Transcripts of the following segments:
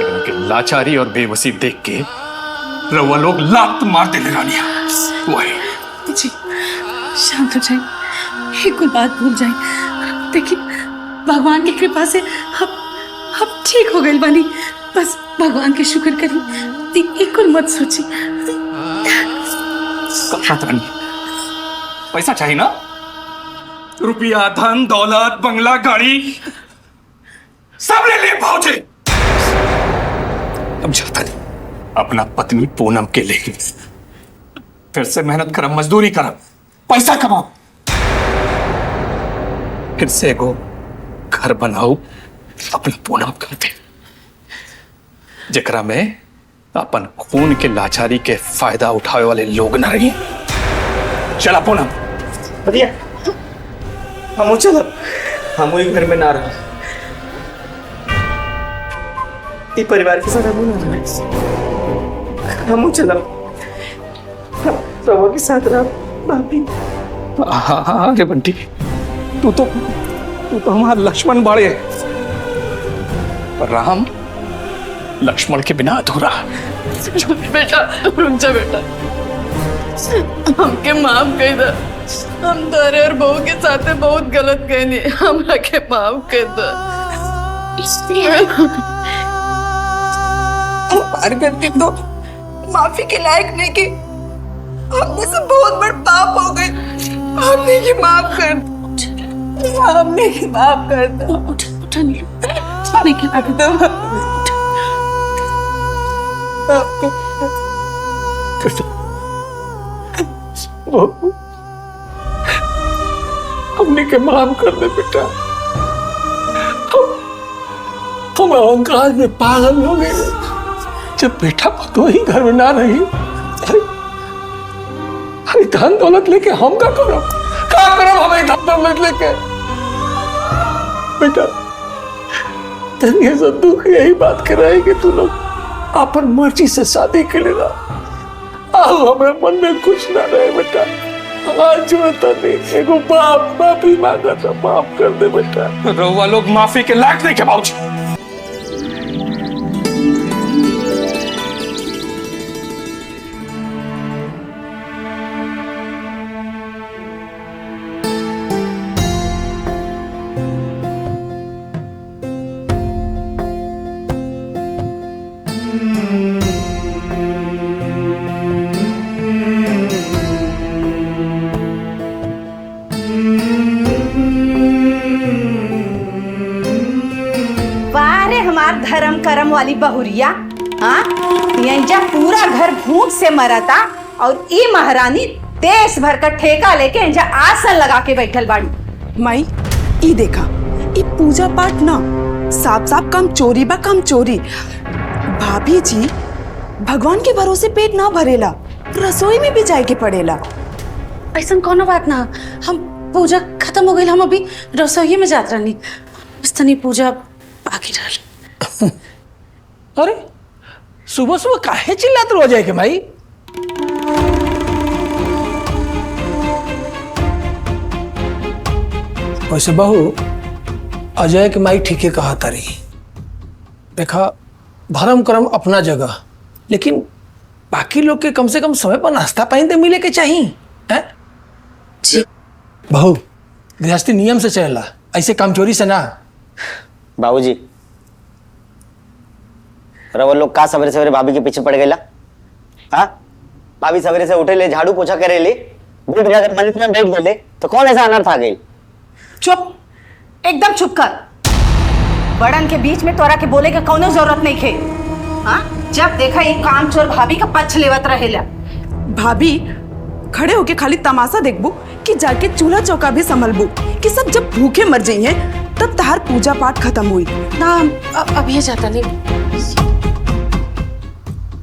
लेकिन उनकी लाचारी और बेबसी देख के रउआ लोग लात मार देने रानिया। वही जी शांत हो जाए, एक कोई बात भूल जाए। देखिए भगवान की कृपा से अब ठीक हो गई बानी। बस भगवान के शुक्र करी, एक कोई मत सोची। पैसा चाहिए ना? रुपया, धन दौलत, बंगला, गाड़ी सब ले ले भाऊजी। अब जाता नहीं, अपना पत्नी पूनम के लेके फिर से मेहनत करम, मजदूरी करम, पैसा कमाओ, फिर से एगो घर बनाओ अपना पूनम करते, जेकरा में अपन खून के लाचारी के फायदा उठावे वाले लोग न रही। चला पूनम। भैया हम चलब, हम वही घर में ना रह, ये परिवार के साथ हम चलब, प्रभु के साथ रह भाभी। हाँ रे बंटी, तू तो हमारा लक्ष्मण बाड़े, पर राम लक्ष्मण के बिना अधूरा। बेटा रुक जा बेटा, हमके माफ कर दे। हम तोरे और बहू के साथ बहुत गलत कहनी, हमरा के माफ कर दे। हमारी गलती तो माफी के लायक नहीं की, हमने से बहुत बड़ा पाप हो गए। हमने की माफ कर दे, हमने की माफ कर दे। उठा नहीं हमने के माफ कर दे बेटा, हम अहंकार में पागल हो गए। जब बेटा तो ही घर में ना रही, अरे धन दौलत लेके हम क्या करो हमें धन दौलत लेके। बेटा तेरे से दुख यही बात कर रहे कि तू लोग अपन मर्जी से शादी के लिए हमारे मन में कुछ ना रहे बेटा। आज नहीं, एगो बाप माफी मांगा था, माफ कर दे बेटा। रउआ लोग माफी के लायक नहीं के बाबूजी। धर्म करम वाली बहुरिया, हाँ यंजा पूरा घर भूख से मरता और ई महारानी देश भर का ठेका लेके यंजा आसन लगा के बैठल बाड़ी। माई ई देखा, ई पूजा पाठ ना साफ साफ कम चोरी बा, कम चोरी। भाभी जी भगवान के भरोसे पेट ना भरेला, रसोई में भी जाए के पड़ेला। ऐसा कोनो बात ना, हम पूजा खत्म हो गई, हम अभी रसोई में जात रहनी, तनी पूजा बाकी रह। अरे सुबह सुबह काहे चिल्लाते हो जाए के भाई? वैसे बहू अजय के माई ठीक है कहा तारी। देखा धर्म कर्म अपना जगह, लेकिन बाकी लोग के कम से कम समय पर नाश्ता पानी तो मिले के चाहिए। हैं जी बहू गृहस्थी नियम से चलेला, ऐसे कामचोरी से ना। बाबूजी वो लोग का सवेरे सवेरे भाभी के पीछे पड़ गए ला? हाँ भाभी सवेरे से उठे ले, झाड़ू पोछा करे ले, दूध जाकर मंदिर में बैठ गए तो कौन ऐसा अनर्थ आ गई? चुप, एकदम चुप कर। बड़न के बीच में तोरा के बोले के कोनो जरूरत नहीं खे। हाँ जब देखा ये काम चोर भाभी का पक्ष लेवत रहेला। भाभी खड़े होके खाली तमाशा देखबू कि जाके चूल्हा चौका भी संभलबू कि सब जब भूखे मर जाइए तब तहार पूजा पाठ खत्म हुई ना। अभी जाता नहीं।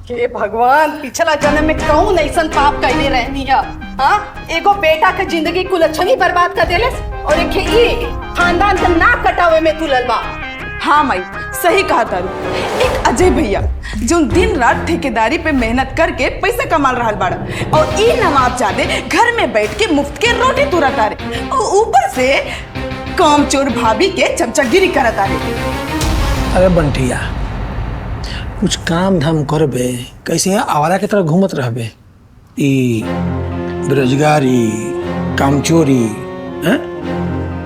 हे भगवान, पिछला जन्म में कौन ऐसन पाप कैले रहनी है? हाँ एगो बेटा के जिंदगी कुलच्छनी बर्बाद कर देले और एक ये खानदान का नाक कटावे में तुलल बा। हाँ माई सही कहा तारू। एक अजय भैया जो दिन रात ठेकेदारी पे मेहनत करके पैसा कमा रहा बाड़ा और ई नवाबजादे घर में बैठ के मुफ्त के रोटी तुरत आ रहे और ऊपर से कामचोर भाभी के चमचागिरी करत आ रहे। अरे बंटिया कुछ काम धाम करबे, कैसे यहाँ आवारा की तरह घूमत रहबे, ई बेरोजगारी, कामचोरी, हैं?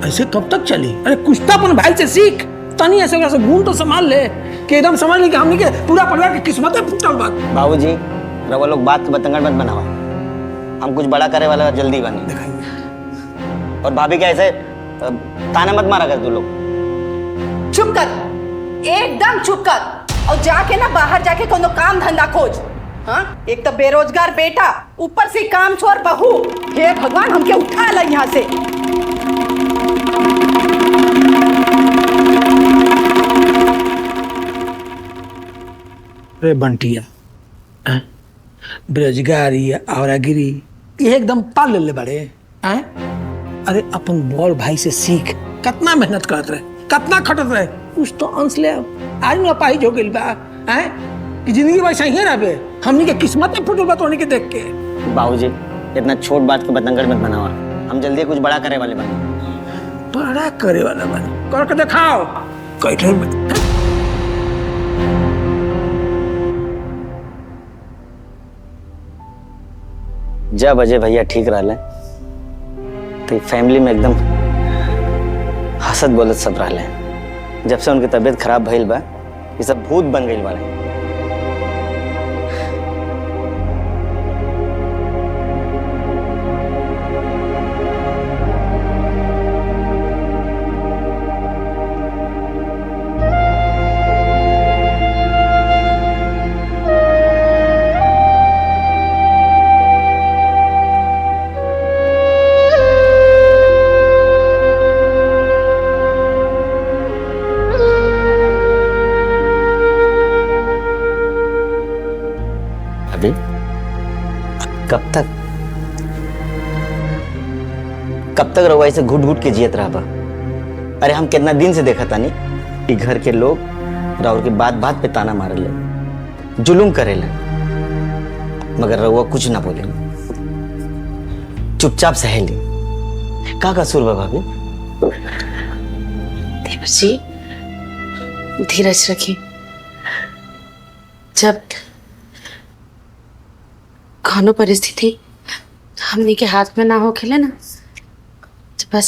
ऐसे कब तक चली? अरे कुछ तो अपन भाई से सीख, तनी ऐसे वैसे घूम तो संभाल ले कि एकदम समझ ले कि हमने के पूरा परिवार की किस्मतें फूटल बात। बाबूजी रवा लोग बात के बतंगड़ मत बनावा, हम कुछ बड़ा करे वाला जल्दी बने। और भाभी के ऐसे ताने मत मारा कर तू लोग। चुप कर, एकदम चुप कर, और जाके ना बाहर जाके कोनो काम धंधा खोज। हाँ, एक तो बेरोजगार बेटा, ऊपर से काम चोर बहू। हे भगवान, हमके उठा ला यहाँ से। अरे बंटिया, बेरोजगारी आवारागिरी ये एकदम पाल ले बड़े हैं। अरे अपन बड़ भाई से सीख, कितना मेहनत करत रहे, कितना खटत रहे, कुछ तो अंश ले। आज न अपाहिज हो गइल बा हैं कि जिंदगी वैसा ही रहबे, हमनी के किस्मत में फुटल बा तोनी के देख के। बाबूजी इतना छोट बात के बतंगड़ मत बनावा, हम जल्दी कुछ बड़ा करे वाले बने। बड़ा करे वाला बने, करके दिखाओ कैठे में। जब अजय भैया ठीक रहले तो फैमिली में एकदम हंसत बोलत सब रहले। जब से उनकी तबीयत खराब भइल बा, ये सब भूत बन गइल बाड़े। कब तक रहुआ ऐसे घुट घुट के जियत रहा बा? अरे हम कितना दिन से देखा तानी कि घर के लोग राहुल के बात बात पे ताना मारे ले, जुलुम करे ले, मगर रहुआ कुछ ना बोले, चुपचाप सहेली। का कसूर बा भाभी? देवर जी धीरज रखिए, जब खानो परिस्थिति हमने के हाथ में ना हो खेले ना, तो बस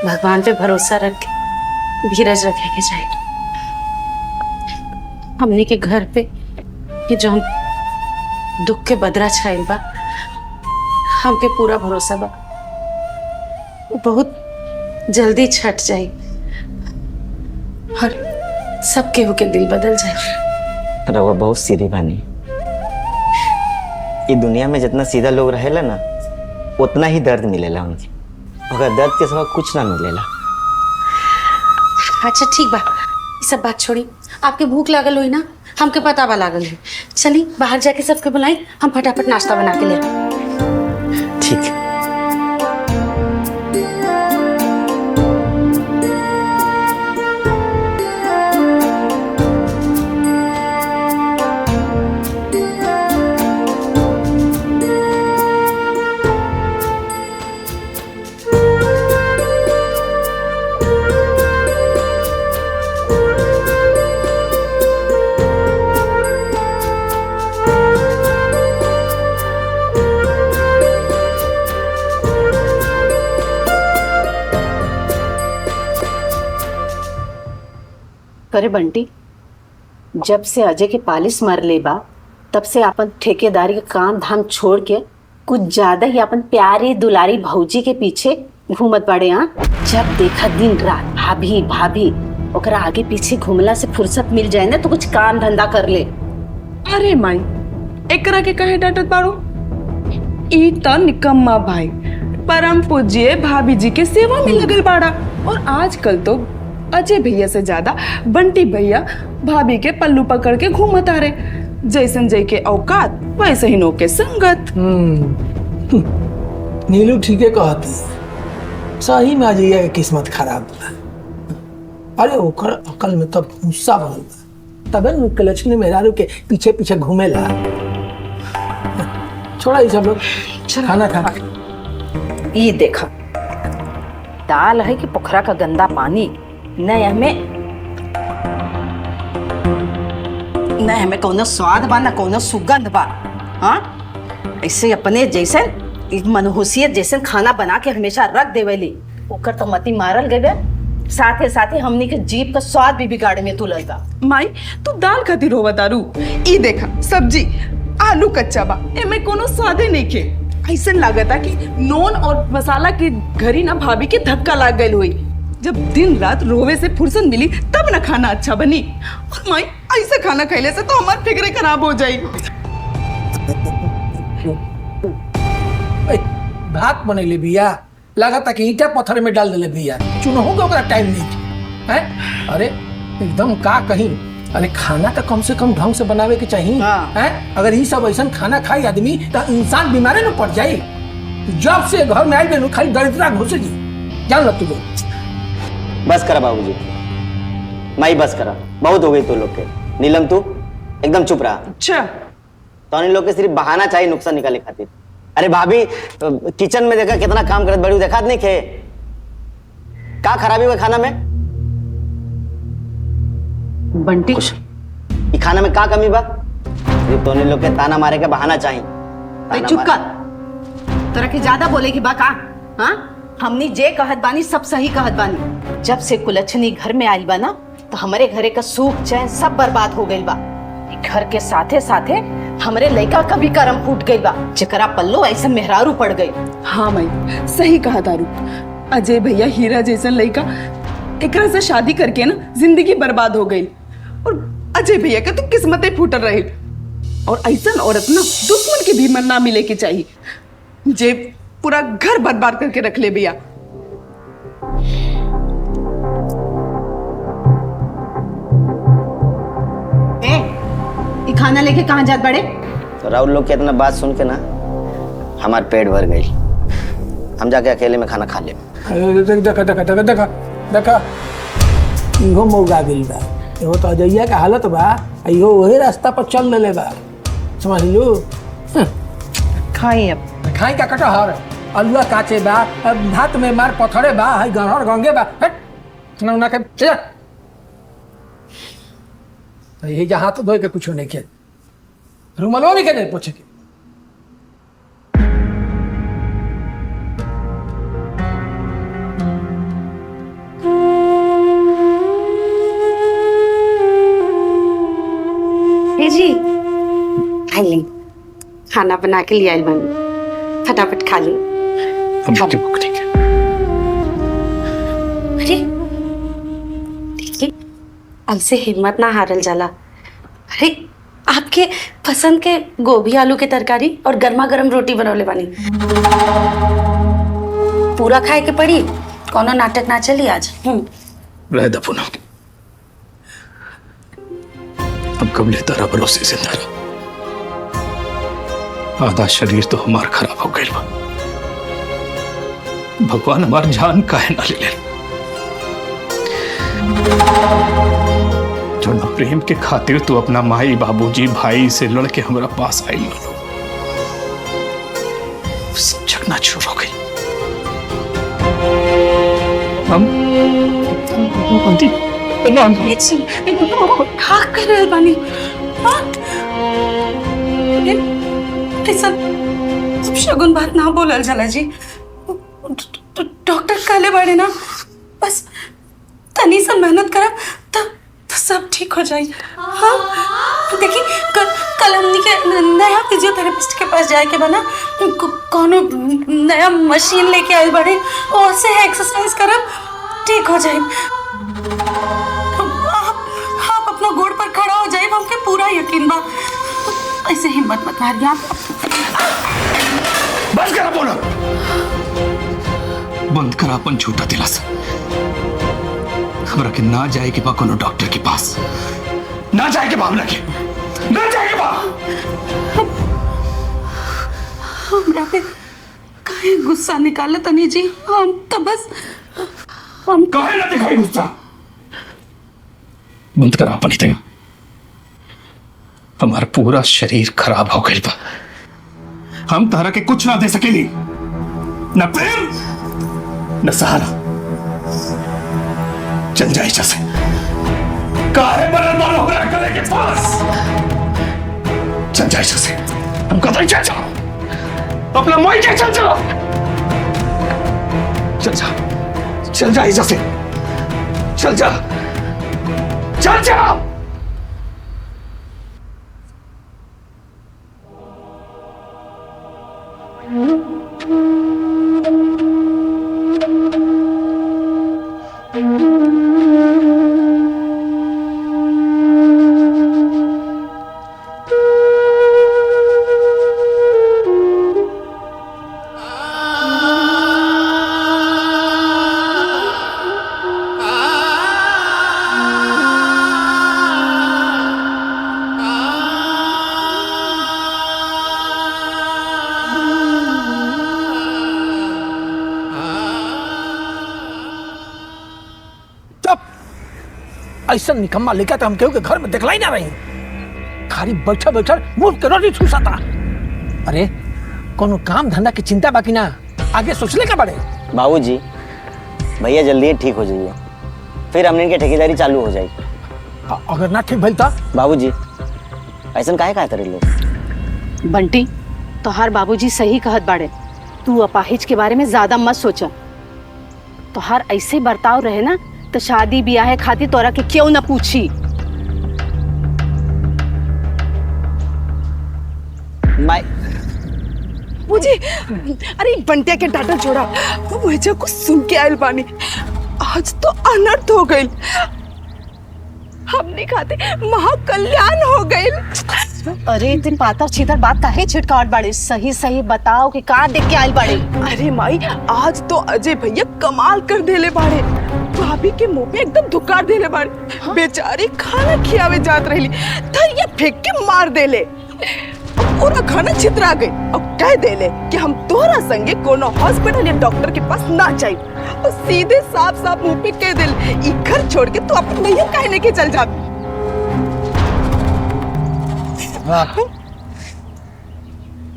भगवान पे भरोसा रख के धीरज रखे के चाहिए। हमने के घर पे ये जो दुख के बदरा छाइल बा, हमके पूरा भरोसा बा वो बहुत जल्दी छट जाए और सब केहू के दिल बदल जाए। रहुआ बहुत सीधी बानी। ये दुनिया में जितना सीधा लोग रहेला ना, उतना ही दर्द मिलेला उनके, मगर दर्द के सिवा कुछ ना मिलेला। अच्छा ठीक बा, ये सब बात छोड़ी, आपके भूख लागल हुई ना, हमके पता बा लागल है। चली बाहर जाके सबके बुलाई, हम फटाफट नाश्ता बना के ले। ठीक है। अरे बंटी, जब से अजय के पालिस मर ले बा, तब से अपन ठेकेदारी के काम धाम छोड़ के कुछ ज्यादा ही अपन प्यारी दुलारी भौजी के पीछे घूमत पड़े। हाँ, जब देखा दिन रात भाभी भाभी, ओकरा आगे पीछे घूमला से फुर्सत मिल जाए ना तो कुछ काम धंधा कर ले। अरे माई, एकरा के कहे डांटत बाड़ू? ई तो निकम्मा भाई परम पूज्य भाभी जी के सेवा में लगल बाड़ा, और आजकल तो अजय भैया से ज्यादा बंटी भैया भाभी के पल्लू पकड़ के घूमत आ रहे। जैसन जय के औकात वैसे ही नो के संगत। नीलू ठीक है कहती, सही में अजय के किस्मत खराब बा। अरे ओकर अकल में तब गुस्सा भरल बा, तबे न लक्ष्मी मेहरारू के पीछे पीछे घूमेला। छोड़ा ये सब लोग, खाना खा। ये देखा, दाल है कि पोखरा का गंदा पानी, न हमें न हमें कोनो स्वाद बा न कोनो सुगंध बा। हाँ, ऐसे अपने जैसे मनहूसियत जैसे खाना बना के हमेशा रख देवेली, ओकर तो मती मारल गए, साथे साथे हमनी के जीभ का स्वाद भी बिगाड़े में तुलल बा। माई तू दाल खातिर होवा तारू, ई देखा सब्जी आलू कच्चा बा, एमे कोनो स्वादे नहीं के। ऐसा लागता कि नून और मसाला के घरी ना भाभी के धक्का लाग गई हुई। जब दिन रात रोवे से फुर्सत मिली तब ना खाना अच्छा बनी। और माई ऐसा खाना खैले से तो हमारी फिक्रे खराब हो जाई। भात बनेले बिया, लगा कि ईटा पत्थर में डाल देले बिया, चुनहु का टाइम नहीं है। अरे एकदम का कहीं, अरे खाना तो कम से कम ढंग से बनावे के चाहिए। हैं? अगर ये सब ऐसा खाना खाई आदमी तो इंसान बीमारे न पड़ जाए। जब से घर में आई बेनू खाली दरिद्रा घुसेगी, जान लो तू लोग। बस करा बाबूजी, माई बस करा, बहुत हो गई तो लोग के। नीलम तू एकदम चुप रहा। अच्छा तो इन लोग के सिर्फ बहाना चाहिए नुकसान निकाले खातिर। अरे भाभी किचन में देखा कितना काम करत बड़ी, देखा नहीं खे का खराबी हुआ खाना में? बंटी ये खाना में का कमी बा? तो इन लोग के ताना मारे के बहाना चाहिए। ताना चुप मारे। कर, तोरा के ज्यादा बोले की बा का? हाँ, हमनी जे कहत बानी सब सही कहत बानी। जब से कुलच्छनी घर में आइल बा ना, तो हमारे घरे का सुख चैन सब बर्बाद हो गइल बा। घर के साथे साथे हमरे लड़का का भी करम फूट गई बा, जेकरा पल्लो ऐसे मेहरारू पड़ गई। हाँ माई सही कहा तारू, अजय भैया हीरा जैसा लड़का एकरा से शादी करके ना जिंदगी बर्बाद हो गई। और अजय भैया का तो किस्मतें फूटल रही। और ऐसा औरत ना दुश्मन के भी मन ना मिले के चाहिए, जे पूरा घर बर्बाद करके रख ले भैया। खाना लेके कहाँ जात बड़े? तो राहुल लोग की इतना बात सुन के ना हमार पेट भर गई, हम जाके अकेले में खाना खा ले। देखा देखा देखा देखा देखा, इहो मौगा गइल बा। इहो तो अजैया का हालत बा, इहो वही रास्ता पर चल लेले बा, समझ लो। खाई अब खाई का कटहर, अलुआ काचे बा, भात में मार पथरे बा, हाय गहर गंगे बा। हट ना के चल, ये जहाँ तो धोए के कुछ नहीं किया, रुमालो भी के नहीं पूछे के। जी आई खाना बना के ले आई बनी, फटाफट खा ली। ठीक है। अरे देखिए, हमसे हिम्मत ना हारल जाला। अरे आपके पसंद के गोभी आलू के तरकारी और गर्मा गर्म रोटी बनौले बानी, पूरा खाए के पड़ी, कोनो नाटक ना चली आज। रह दा पूनम, अब कब ले तारा भरोसे से तारा, आधा शरीर तो हमार खराब हो गई बा। भगवान हमार जान काहे ना ले ले। जो ना प्रेम के खातिर तू अपना माई बाबूजी भाई से लड़ के हमारा पास आई लो, सब चकना चूर हो गई। हम क्या कर रहे बानी? हाँ? ऐसा शगुन बात ना बोलल जाला जी। डॉक्टर कहले बाड़े ना, बस तनी सा मेहनत करब तो सब ठीक हो जाए। हाँ देखिए, कल हमनी के नया फिजियोथेरेपिस्ट के पास जाए के बना, कोनो नया मशीन लेके आए बड़े, और से एक्सरसाइज करब ठीक हो जाए। आप अपना गोड़ पर खड़ा हो जाए, हमके पूरा यकीन बा। ऐसे हिम्मत मत हारिए आप। बंद करा बोलो, बंद करा अपन झूठा दिलासा। हमरा के ना जाए के बा कोनो डॉक्टर के पास, ना जाए के बा हमरा के, ना जाए के बा। हमरा पे काहे गुस्सा निकाले तनी जी? हम तो बस हम काहे ना दिखाई गुस्सा? बंद करा अपन ही, हमारा पूरा शरीर खराब हो गई बा। हम तारा के कुछ ना दे सकेली, न प्रेम न सहारा। चल जाए जैसे काहे बरन मारो हमरा करे के पास। चल जा इसे, हम कतई चल जा, अपना माई के चल जा, चल जा इसे से, चल जा, चल जा। ऐसा निकम्मा लेकर तो हम केहू के घर में देखला ही ना रही, खाली बैठा बैठा मुंह के रोटी ठूसाता। अरे कोनो काम धंधा की चिंता बाकी ना, आगे सोचले का बड़े। बाबूजी भैया जल्दी ठीक हो जाइए, फिर हमने इनकी ठेकेदारी चालू हो जाएगी। अगर ना ठीक भइल तो बाबूजी ऐसा काहे काहे करे लोग। बंटी तोहार बाबूजी सही कहत बाड़े, तू अपाहिज के बारे में ज्यादा मत सोचा। तोहार ऐसे बर्ताव रहे ना तो शादी ब्याह खातिर तोरा के क्यों न पूछी। मुझे अरे बंटिया के डाटा जोड़ा, वो मुझे कुछ सुन के आयल बानी, आज तो अनर्थ हो गई, हमने खाते महाकल्याण हो गई। अरे दिन पातर छीतर बात काहे छिटकावट बाड़े, सही सही बताओ कि का देख के आयल बाड़े। अरे माई आज तो अजय भैया कमाल कर देले बाड़े, भाभी के मुंह पे एकदम धुकार देले बाड़े। हाँ? बेचारी खाना खियावे जात रही, थरिया फेंक के मार देले, पूरा खाना छितरा गई और कह देले कि हम तोरा संगे कोनो हॉस्पिटल या डॉक्टर के पास ना जाई, और सीधे साफ साफ मुंह पे कह देले ई घर छोड़ के तू अपन नैहर काहे लेके चल जा।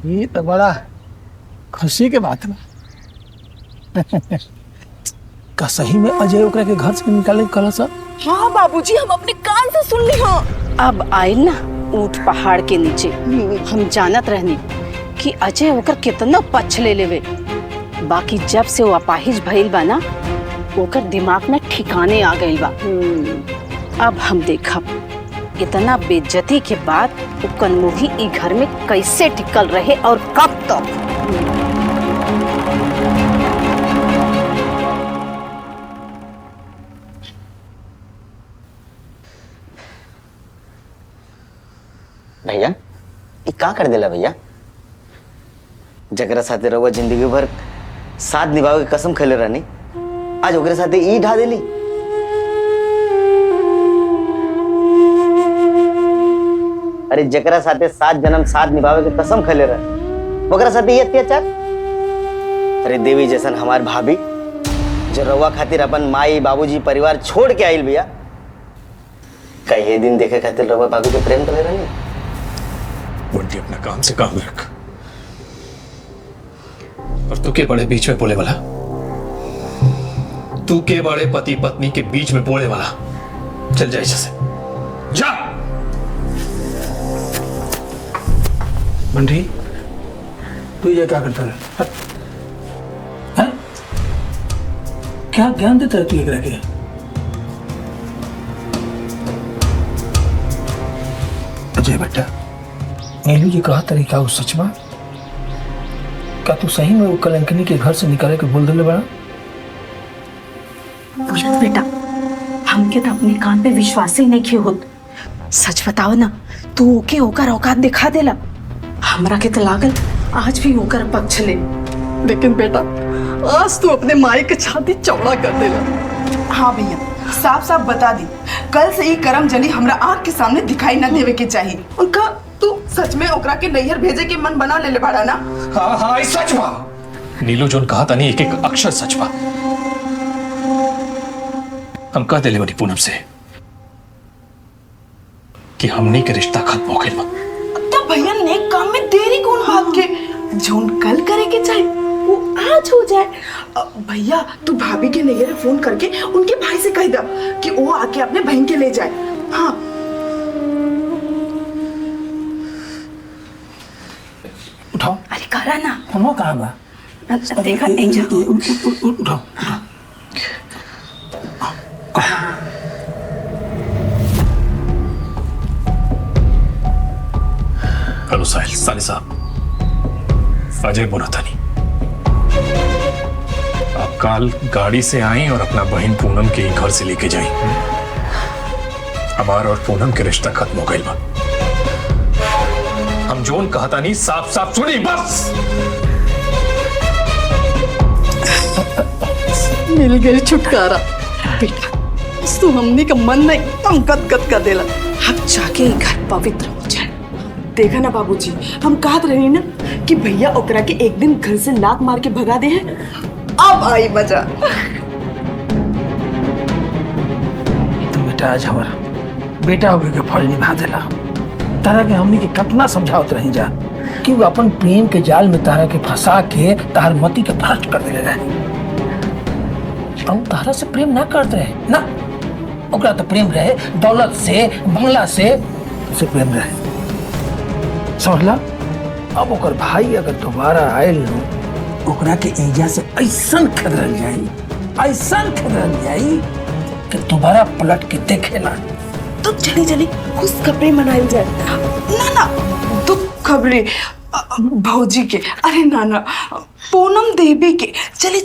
ये तो बड़ा खुशी के बात है। का सही में अजय ओकरा के घर से निकाले कला सा? हाँ बाबूजी हम अपने कान से सुन ली। हाँ अब आयल ना ऊंट पहाड़ के नीचे, हम जानत रहनी कि अजय ओकर कितना पछ ले लेवे, बाकी जब से वो अपाहिज भइल बा ना ओकर दिमाग में ठिकाने आ गइल बा। अब हम देखब इतना बेइज्जती के बाद वो कनमुही ई घर में कैसे टिकल रहे और कब तक। भैया ये का कर देला भैया, जकरा साथे रहुआ जिंदगी भर साथ निभावे के कसम खेले रहनी, आज ओकरे साथे ई ढा देली। अरे जकरा साथे 7 जन्म साथ निभावे के कसम खेले रहे, ओकरा साथे ये अत्याचार। अरे देवी जैसन हमार भाभी जो रहुआ खातिर अपन माई बाबूजी परिवार छोड़ के आइल भैया, कई दिन देखे खातिर रहुआ भाभी के प्रेम करे रहनी। बंटी अपना काम से काम रख, और तू के बड़े बीच में बोले वाला, तू के बड़े पति पत्नी के बीच में बोले वाला, चल जा से जा। बंटी तू ये क्या करता है? क्या ज्ञान देता है तू एक रह के? अजय बेटा नीलू जी कहा तरीका उस सच में, क्या तू सही में वो कलंकनी के घर से निकाले के बोल दिले बड़ा? बोलत बेटा हमके तो अपने कान पे विश्वास ही नहीं किया होत। सच बताओ ना, तू ओके ओकर औकात दिखा देला, हमरा के तो लागल आज भी ओकर पक्ष ले। लेकिन बेटा आज तू अपने माई के छाती चौड़ा कर देला। हाँ भैया साफ साफ बता दी, कल से ही करम जली हमरा आँख के सामने दिखाई न देवे के चाहिए। उनका तू सच में ओकरा के नैहर भेजे के मन बना ले बाड़ा ना? हाँ हाँ सच बा, नीलू जोन कहा था नहीं एक एक अक्षर सच बा। हम कह दिले बनी पूनम से कि हमनी के रिश्ता खत्म हो गया। तो भैया नेक काम में देरी कौन बात के, जोन कल करे के चाहे वो आज हो जाए। भैया तू भाभी के नैहर फोन करके उनके भाई से कह दा कि वो आके अपने बहन के ले जाए। हाँ धरा ना। फोनो कहाँ बा? देखा एंजल उठाओ। हेलो साहिल, साले साहब, अजय बोला था नहीं। आप कल गाड़ी से आई और अपना बहन पूनम के घर से लेके जाई। हमारा और पूनम के रिश्ता खत्म हो गई बा। हम जोन कहता नहीं साफ साफ सुनी बस। मिल गई छुटकारा बेटा। तू हमने का मन में एकदम गदगद कर देला। अब जाके ही घर पवित्र हो जाए। देखा ना बाबूजी, हम कहत रही ना कि भैया ओकरा के एक दिन घर से लात मार के भगा दे हैं। अब आई मजा। तो बेटा आज हमारा बेटा होके के फल निभा देला। तारा के हमनी के कितना समझावत रही जा कि वो अपन प्रेम के जाल में तारा के फंसा के तार मती के भ्रष्ट कर देले रहे। हम तारा से प्रेम ना करते रहे ना, ओकरा तो प्रेम रहे दौलत से, बंगला से प्रेम रहे। समझला? अब ओकर भाई अगर दोबारा आयल ओकरा के एजा से ऐसा खदरल जाई कि दोबारा पलट के देखे ना। तो चली खुश खबरें मनाई जाए। ना दुख खबरें भौजी के, अरे ना पूनम देवी के। चली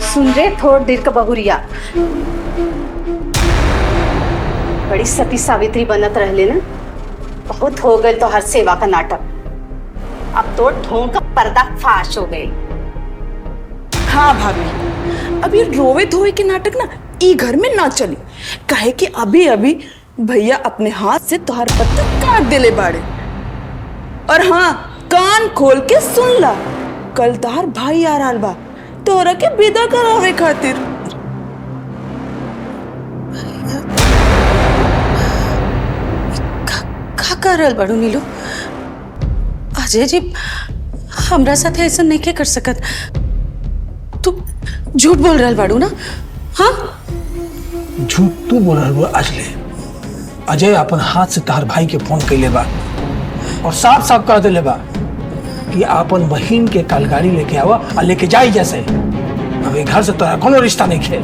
सुन रे थोड़ देर का बहुरिया, बड़ी सती सावित्री बनत रहले ना। बहुत हो गए तो हर सेवा का नाटक। अब तो ढोंग का पर्दा फाश हो गए। हाँ भाभी, अब ये रोवे धोवे के नाटक ना ई घर में ना चली। कहे कि अभी अभी भैया अपने हाथ से तोहर पत्ता काट देले बाड़े। और हाँ, कान खोल के सुन ला, कल तोहर भाई आ रहा बा तोरा के विदा करावे खातिर। का कर रहल बाड़ू नीलू? अजय जी हमरा साथे ऐसा नहीं के कर सकत। तू झूठ बोल रहल बाड़ू ना? हाँ, झूठ तू बोल रहा आज ले। अजय अपन हाथ से तार भाई के फोन कैले बा और साफ साफ कह दिले बा कि अपन बहन के कल गाड़ी लेके आवा और लेके जाई। जैसे अभी घर से तोरा कोनो रिश्ता नहीं खे।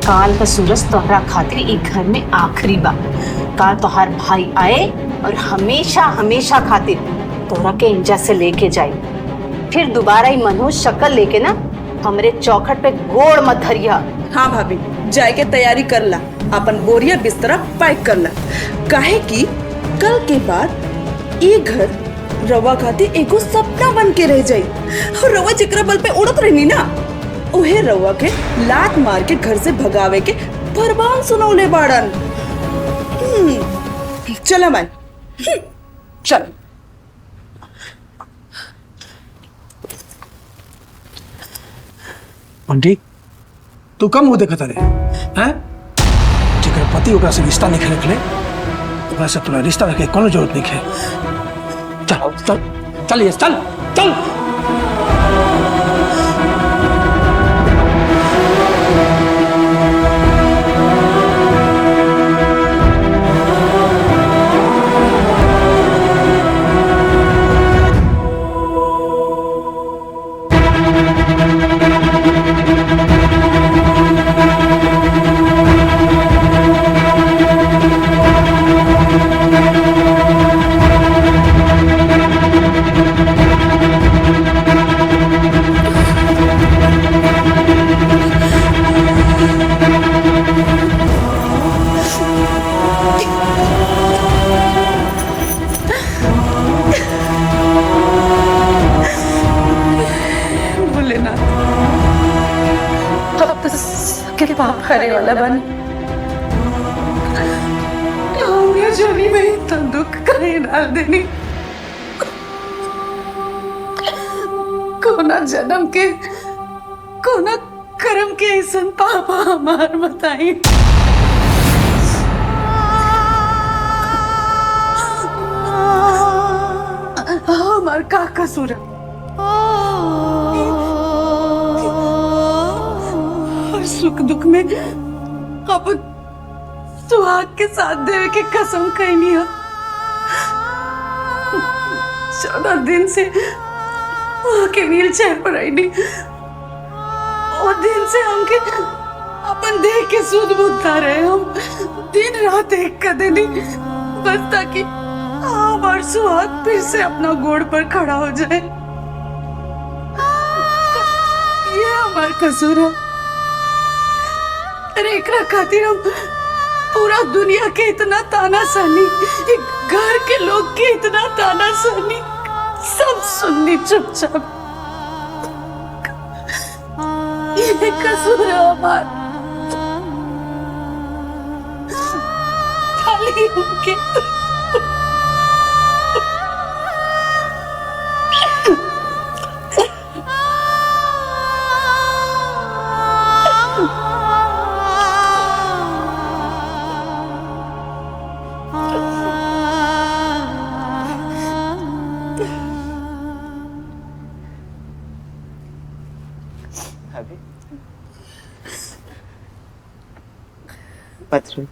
काल का सूरज तोहरा खातिर ई घर में आखिरी बा। काल तोहार भाई आए और हमेशा हमेशा खातिर तोहरा के इंजा से लेके जाए। फिर दोबारा ही मनोज शक्ल लेके ना हमरे चौखट पे गोड़ मत धरिया। हाँ भाभी, जाए के तैयारी कर ला, अपन बोरिया बिस्तरा पैक कर ला। काहे कि कल के बाद ये घर रवा खातिर एगो सपना बन के रह जाई। और रवा जिकरा बल पे उड़त रहनी ना, उहे रवा के लात मार के घर से भगावे के फरमान सुनौले बाड़न। चला मैं चल। पंडित तू कम मुंह देखता रहे हैं? जेकर पति ओकरा से रिश्ता नहीं रखले ओकरा से तोरा रिश्ता रखे कोनो जरूरत नहीं है। चल चल चल चल। करे वाला बन जोनी में तो दुख कहीं डाल देनी। कोना जन्म के कोना करम के ऐसन पापा हमार बताई। हमार का कसूर है? और सुख दुख में अपन सुहाग के साथ देवे के कसम कहनी है। 14 दिन से वहां के व्हील चेयर पर आई नहीं, और दिन से हमके अपन देख के सुध बुद्धता रहे। हम दिन रात एक कदे नहीं, बस ताकि हमार सुहाग फिर से अपना गोड़ पर खड़ा हो जाए। ये हमार कसूर है। अरे एकरा खातिर हम पूरा दुनिया के इतना ताना सहनी, एक घर के लोग के इतना ताना सहनी, सब सुननी चुपचाप। ये कसूर है हमार। खाली उनके पत्र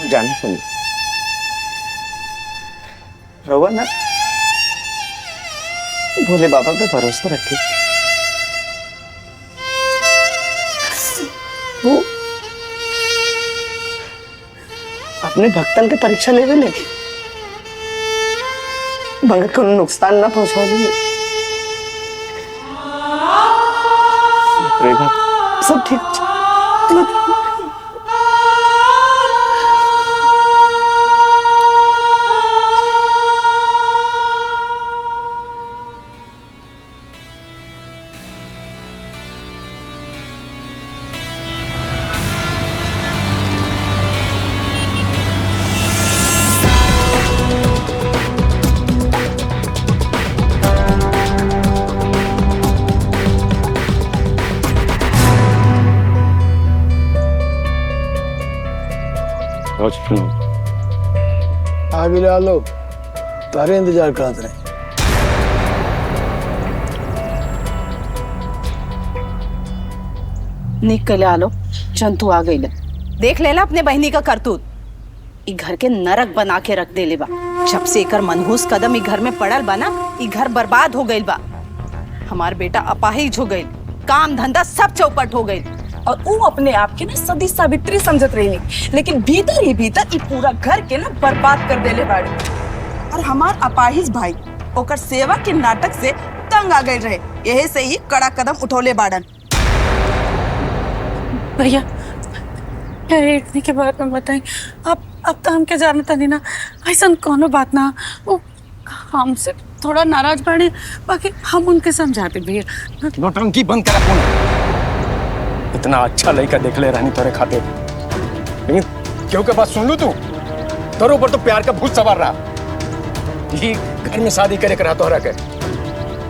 जाने सुनिए, रहुआ ना भोले बाबा पे भरोसा रखे। वो अपने भक्तन के परीक्षा लेवे ले मगर को नुकसान ना पहुंचा दिए। सब ठीक आगे ला लो, तारे इंतजार करत रहे। निकले आलो, जंतु आ गई। देख लेला अपने बहनी का करतूत। ई घर के नरक बना के रख देले बा। जब से एकर मनहूस कदम ई घर में पड़ल बा ना, ई घर बर्बाद हो गइल बा। हमार बेटा अपाहिज हो गइल, काम धंधा सब चौपट हो गइल। और वो अपने आप के ना सदी सावित्री समझत रही, लेकिन भीतर ही भीतर ई पूरा घर के ना बर्बाद कर देले बाड़ी। और हमार अपाहिज भाई ओकर सेवा के नाटक से तंग आ गए रहे, यही से ही कड़ा कदम उठौले बाड़न। भैया इतने के बारे में बताएं। अब तो हमके जानता नहीं ना, ऐसा कोनो बात ना। वो हमसे थोड़ा नाराज बाड़े, बाकी हम उनके समझाते भैया। नौटंकी बंद करा फोन। इतना अच्छा लड़का देख ले रहनी तोरे खाते, लेकिन क्यों के बात सुन लू तू, तोरे ऊपर तो प्यार का भूत सवार रहा। ये घर में शादी करे करा तोहरा के,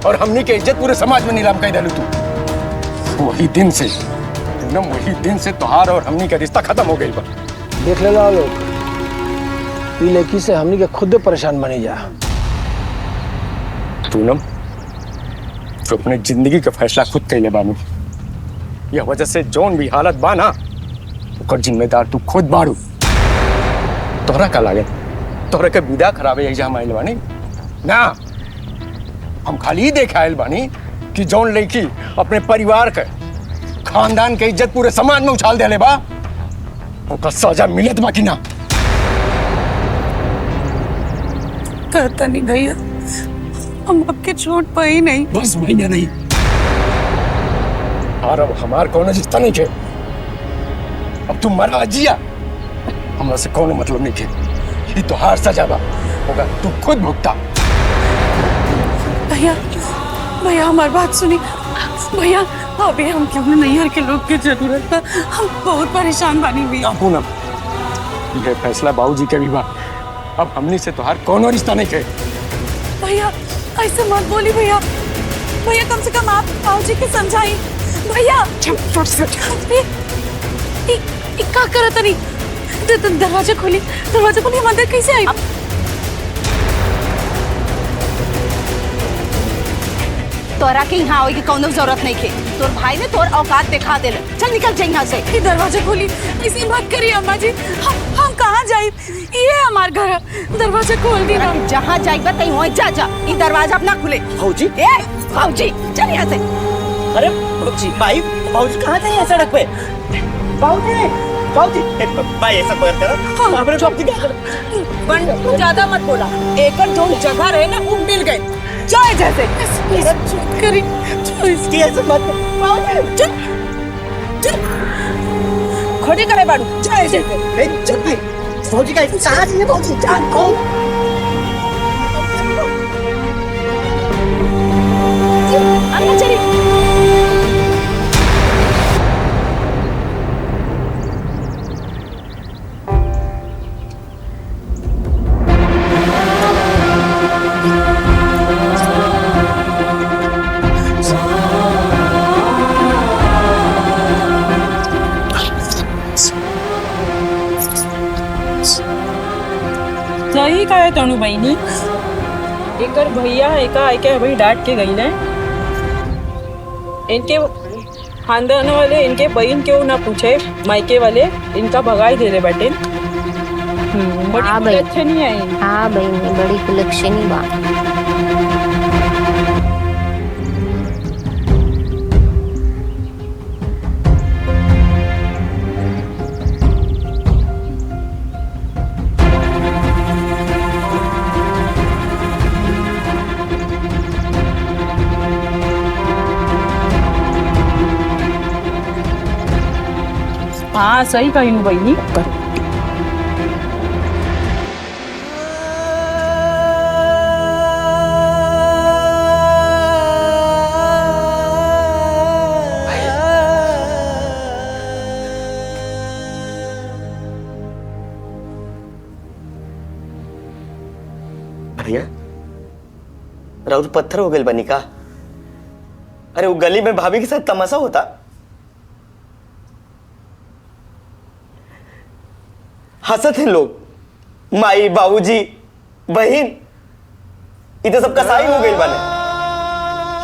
और हमनी के इज्जत पूरे समाज में नीलाम कर डालू तू। वही दिन से एकदम वही दिन से तोहार और हमनी का रिश्ता खत्म हो गई बा। देख ले लोग, ई लड़की से हमनी के खुद परेशान बनी जा। पूनम, तो अपने जिंदगी का फैसला खुद कैले बानू। यह वजह से जौन भी हालत बा ना, ओकर जिम्मेदार तू खुद बाड़ू। तोहरा का लागे तोहरा के विदा खराबे एग्जाम आइल बानी ना। हम खाली ही देख आइल बानी कि जौन लड़की अपने परिवार के खानदान के इज्जत पूरे समाज में उछाल देले बा, ओकर सजा मिलत बा कि ना। कहता नहीं भैया, हम आपके छोड़ पाई नहीं। बस भैया नहीं, और अब हमार कोनो रिश्ता नहीं के। अब तुम मरा जिया, हमरा से कोनो मतलब नहीं के। ये तो हार सजा बा, होगा तू खुद भुगता। भैया भैया हमारी बात सुनी भैया। अभी हम क्यों नैहर के लोग की जरूरत है, हम बहुत परेशान बानी भैया। पूनम, ये फैसला बाबूजी के भी बा। अब हमनी से तोहार कोनो रिश्ता नहीं के। भैया ऐसे मत बोली भैया, भैया कम से कम आप बाबूजी के समझाई भैया। का करत नहीं? दरवाजा खोली, हम अंदर कैसे आई? तोरा के यहाँ आवे की कौनो जरूरत नहीं थे। तोर भाई ने तोर औकात दिखा देले। चल निकल जा यहाँ से। ये दरवाजा खोली, ऐसी मत करिए अम्मा जी। हम कहाँ जाए? ये हमार घर है, दरवाजा खोल दी ना। जहाँ जाएगा कहीं वहीं जा। ये दरवाजा अपना खुले। भाऊजी, भाऊजी चल यहाँ से। अरे भाई, भाऊजी कहाँ थे यहाँ सड़क पे? भाऊजी, भाई ऐसा मत करो। आपने चौकी क्या कर? तू ज्यादा मत बोला। एकड़ जो जगह रहे ना वो मिल गए। जाए जैसे खोटी करे बाड़ू। जाए जैसे भाऊजी का साथ में भाऊजी जान को अंदर चली। सही काय तणू बहिणी एकर भैया एका ऐके भाई डांट के गई ने इनके खानदान वाले इनके बहन क्यों ना पूछे, मायके वाले इनका भगाई दे रहे बैठे। बड़ी अच्छे नहीं आई। हाँ बहनी बड़ी कुलक्षणी बा। हाँ सही कही हूँ बहनी। भैया राउर पत्थर हो गए बनी का? अरे वो गली में भाभी के साथ तमाशा होता। हंसत हैं लोग, माई बाबूजी बहन इधर सब कसाई हो गई बने,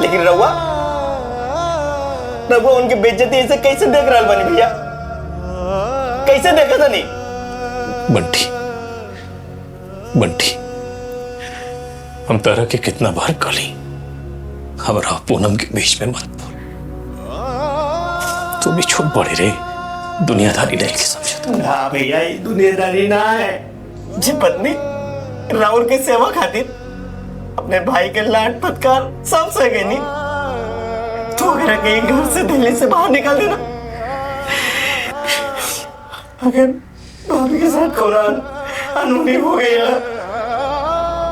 लेकिन रउआ उनके बेइज्जती ऐसे कैसे देख रहा बनी भैया? कैसे देखा था? नहीं बंटी हम तरह के कितना बार कली हमारा पूनम के बीच में मत बोल। तू भी छुप पड़े रे, दुनियादारी नहीं समझता। हाँ भैया, ये दुनियादारी ना है जी। पत्नी राउर के सेवा खातिर अपने भाई के लाड फटकार सब सह गई। नहीं तो अगर कहीं घर से दिल्ली से बाहर निकाल देना, अगर भाभी के साथ कोई अनहोनी हो गई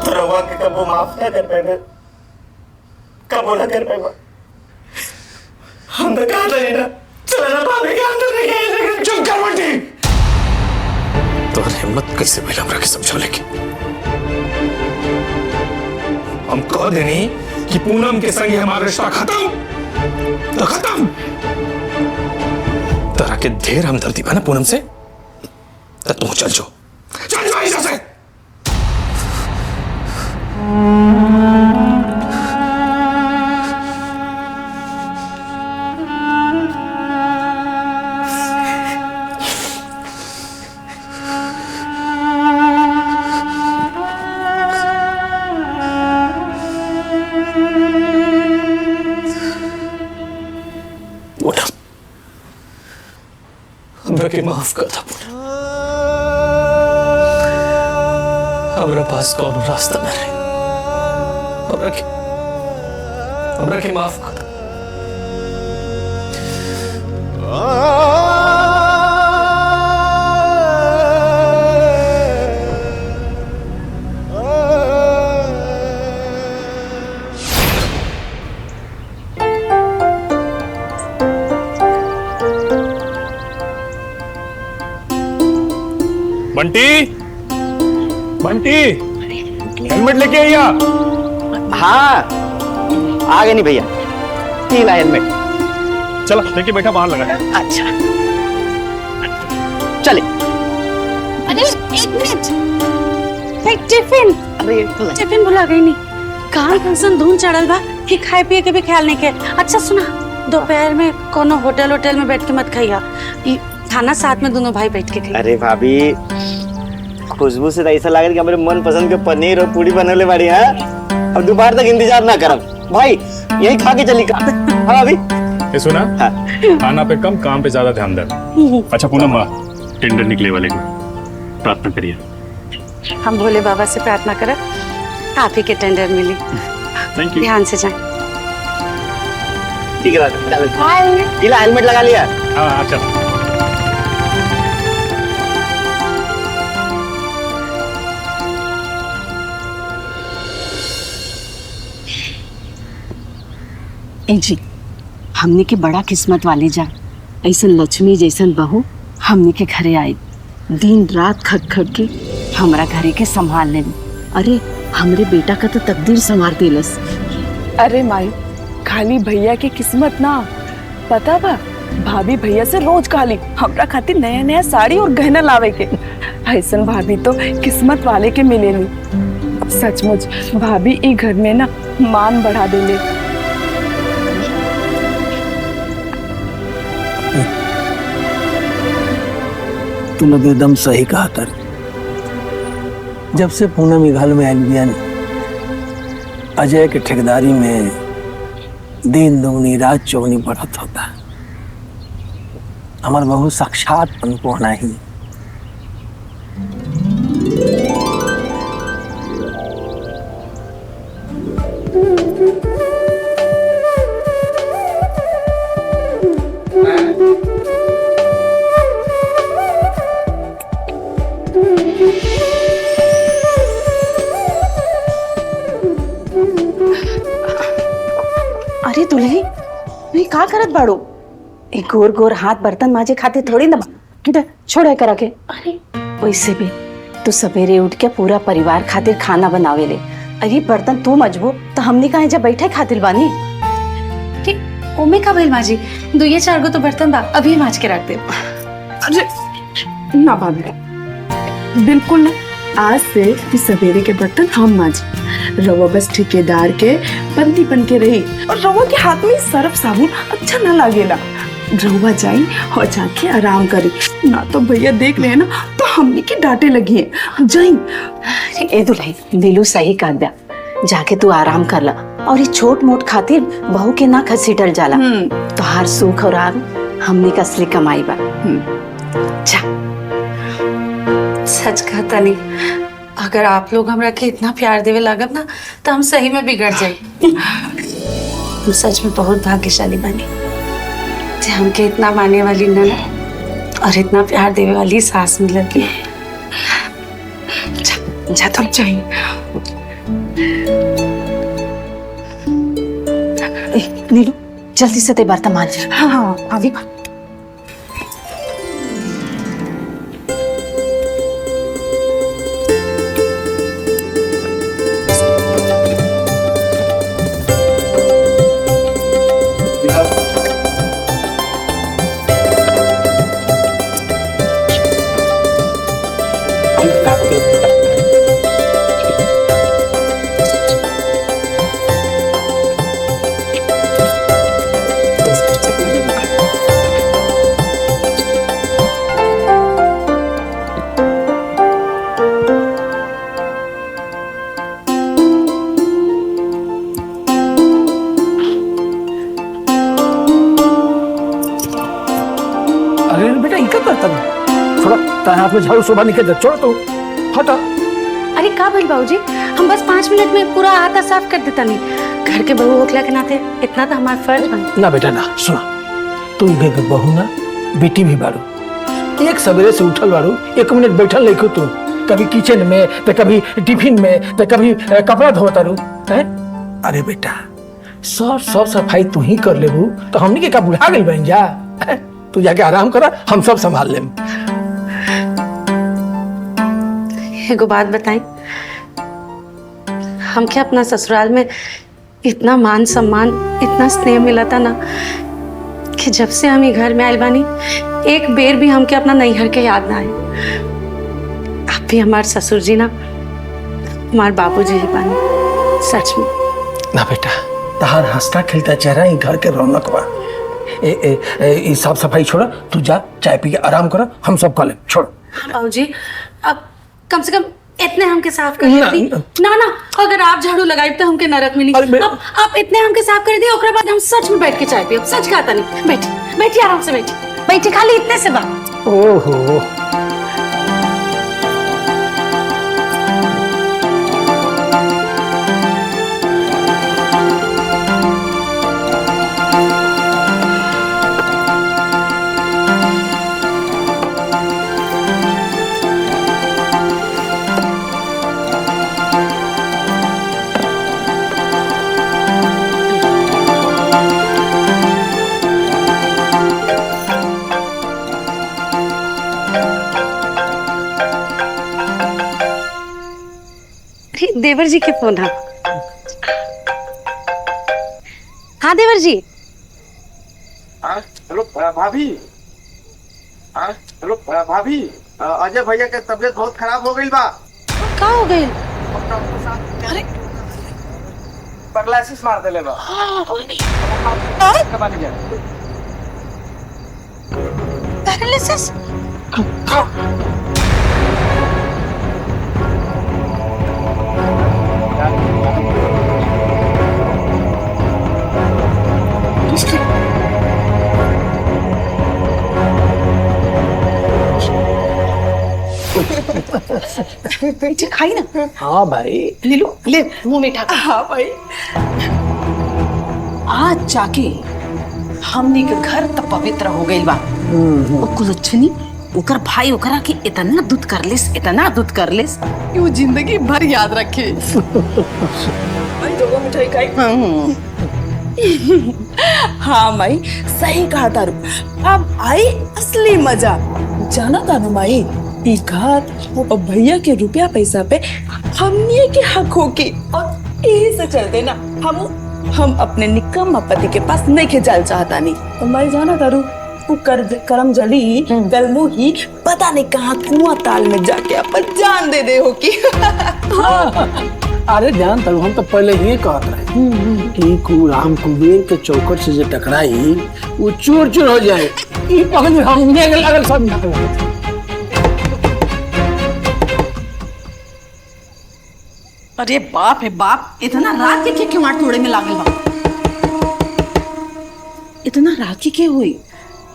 तो रवा के कब वो माफ ना कर पाएगा, कब वो ना कर पाएगा। हम तो कहा था ना, चलो ना भाभी के अंदर नहीं गए। चुप कर बंटी। तो हिम्मत कैसे मिला हमरा के समझौले की? हम कह देनी कि पूनम के संगे हमारा रिश्ता खत्म तो खत्म। तरह के ढेर हमदर्दी बना पूनम से, तो तू चल जाओ ऐसा से। हमरा के माफ कर था पूनम। हमरा पास कौन रास्ता न रहे। हमरा के माफ कर। बंटी हेलमेट लेके आइया। हाँ आगे नहीं भैया, तीन हेलमेट। चलो देखिए बेटा बाहर लगा है। अच्छा चले। अरे एक मिनट, टिफिन टिफिन भुला गई नहीं। कहाँ कैसन धुन चढ़ल बा कि खाए पिए के भी ख्याल नहीं के। अच्छा सुना, दोपहर में कोनो होटल में बैठ के मत खाइया, ई खाना साथ में दोनों भाई बैठ के खाइया। अरे भाभी, खुशबू से तो ऐसा लगा कि हमारे मन पसंद के पनीर और पूरी बनने वाली है। अब दोपहर तक इंतजार ना करब भाई, यही खा के चली का। हाँ भाभी, ये सुना? हाँ। खाना पे कम, काम पे ज्यादा ध्यान दे। अच्छा पूनम माँ, टेंडर निकले वाले को प्रार्थना करिए। हम भोले बाबा से प्रार्थना करें आप ही के टेंडर मिली। Thank you. ध्यान से जाए। ठीक है, इला हेलमेट लगा लिया। हाँ अच्छा। ए जी, हमने के बड़ा किस्मत वाले जा, ऐसन लक्ष्मी जैसन बहू हमने के घरे आई, दिन रात खट खट के हमरा घरे के संभाल ले। अरे हमरे बेटा का तो तकदीर संवार देलस। अरे माई, खाली भैया की किस्मत ना, पता बा भाभी भैया से रोज खाली हमरा खातिर नया नया साड़ी और गहना लावे के। ऐसन भाभी तो किस्मत वाले के मिलेली। सचमुच भाभी ई घर में ना मान बढ़ा देले। तू लोग एकदम सही कहा तर। जब से पूनम घर में आयल बिया, अजय के ठेकेदारी में दिन दुगनी रात चौगनी बढ़त होता। हमार बहू साक्षात अनपूर्णा ही। अरे दुल्ही, तू का करत बाड़ू? एक गोर गोर हाथ बर्तन माजे खाते थोड़ी ना छोड़े करा के। अरे वैसे भी तू सवेरे उठ के पूरा परिवार खातिर खाना बनावे ले। अरे बर्तन तू मजबू तो हमने कहा जब बैठे खातिर बानी। ठीक ओमे का भइल माजी, 2-4 गो तो बर्तन बा, अभी माज के रख दे। अरे ना भाभी, बिल्कुल ना। आज से तू सवेरे के बर्तन हम माज, रवा बस ठेकेदार के बंदी बन के रही। और रवा के हाथ में सर्फ साबुन अच्छा ना लागेला। रवा जाई और जाके आराम करी, ना तो भैया देख ले ना तो हमने की डांटे लगी है। जाई। ए दुल्ही, दिलू सही कर दिया, जाके तू आराम कर ला। और ये छोट मोट खातिर बहू के ना घसीटल जाला। तो हर सुख और आग हमने का असली कमाई बा। जा। सच कहता नहीं, अगर आप लोग हमरा के इतना प्यार देवे लागत ना तो हम सही में बिगड़ जाए। हम सच में बहुत भाग्यशाली बनी जे हमके इतना मानने वाली ननद और इतना प्यार देवे वाली सास मिलती। जा तुम चाहिए। नीलू, जल्दी से ते बर्तन मांज। हाँ हाँ अभी। अरे बेटा ये क्या करता है? थोड़ा ताए हाथ में झाड़ू शोभा निकल जा, छोड़ तो हटा। अरे का भइल बाबूजी, हम बस 5 मिनट में पूरा आता साफ कर देता नहीं। घर के बहू होखला के नाते इतना तो हमारा फर्ज बन। ना बेटा ना, सुना, तू घर के बहू ना बेटी भी बाड़ू। एक सवेरे से उठल बाड़ू, 1 मिनट बैठल नहीं तू, कभी किचन में तो कभी टिफिन में तो कभी कपड़ा धोता रू है। अरे बेटा, सब सफाई तू ही कर लेबू तो हमनी के का बुढ़ा गइल बन जा। तू जाके आराम करा, हम सब संभाल लेम। एगो बात बताई, हम क्या अपना ससुराल में इतना मान सम्मान, इतना स्नेह मिला था ना कि जब से हम ये घर में आए बानी एक बेर भी हमके अपना नैहर के याद ना आए। अब भी हमारे ससुर जी ना हमारे बाबूजी ही बानी, सच में। ना बेटा, तहार हंसता खिलता चेहरा ही घर के रौनक बा। साफ सफाई छोड़ा, तू जा चाय पी के आराम कर, हम सब कर ले। छोड़। बाबूजी अब कम से कम इतने हमके साफ कर दी ना ना, अगर आप झाड़ू लगाए तो हमके नरक मिली। अब आप इतने हमके साफ कर दिए, ओकरा बाद हम सच में बैठ के चाय पियो। सच कहता नहीं। बैठी बैठी आराम से बैठी खाली इतने से बात। ओहो, देवर जी के फोन। हाँ देवर जी। हेलो भाभी। हेलो भाभी, अजय भैया के तबीयत बहुत खराब हो गई बा। का हो गई? अरे पैरालिसिस मार देले बा। पैरालिसिस? बेटी खाई ना। हाँ भाई, ले लो, ले मुंह में ठाक। हाँ भाई, आज जाके हमनी के घर त पवित्र हो गइल बा। ओ कुलच्छनी ओकर भाई ओकरा के इतना दूध कर लेस कि वो जिंदगी भर याद रखे। भाई दो मिठाई खाई। हाँ माई, सही कहा तारू। अब आई असली मजा। जाना तारू माई, ई घर और भैया के रुपया पैसा पे हमने के हक होके, और यही से चलते ना हम अपने निकम्मा पति के पास नहीं के जाल चाहता नहीं। तो माई जाना तारू, तू करम जली गलमू ही पता नहीं कहाँ कुआं ताल में जाके अपन जान दे दे हो की। अरे जान तब हम तो पहले ही कहत रहे कि राम कुबेर के चौकट से जो टकराई वो चूर चूर हो जाए। ई पहले हमने लगल सब। अरे बाप रे बाप, इतना रात के क्यों आठ तोड़े में लागल बा? इतना रात की के हुई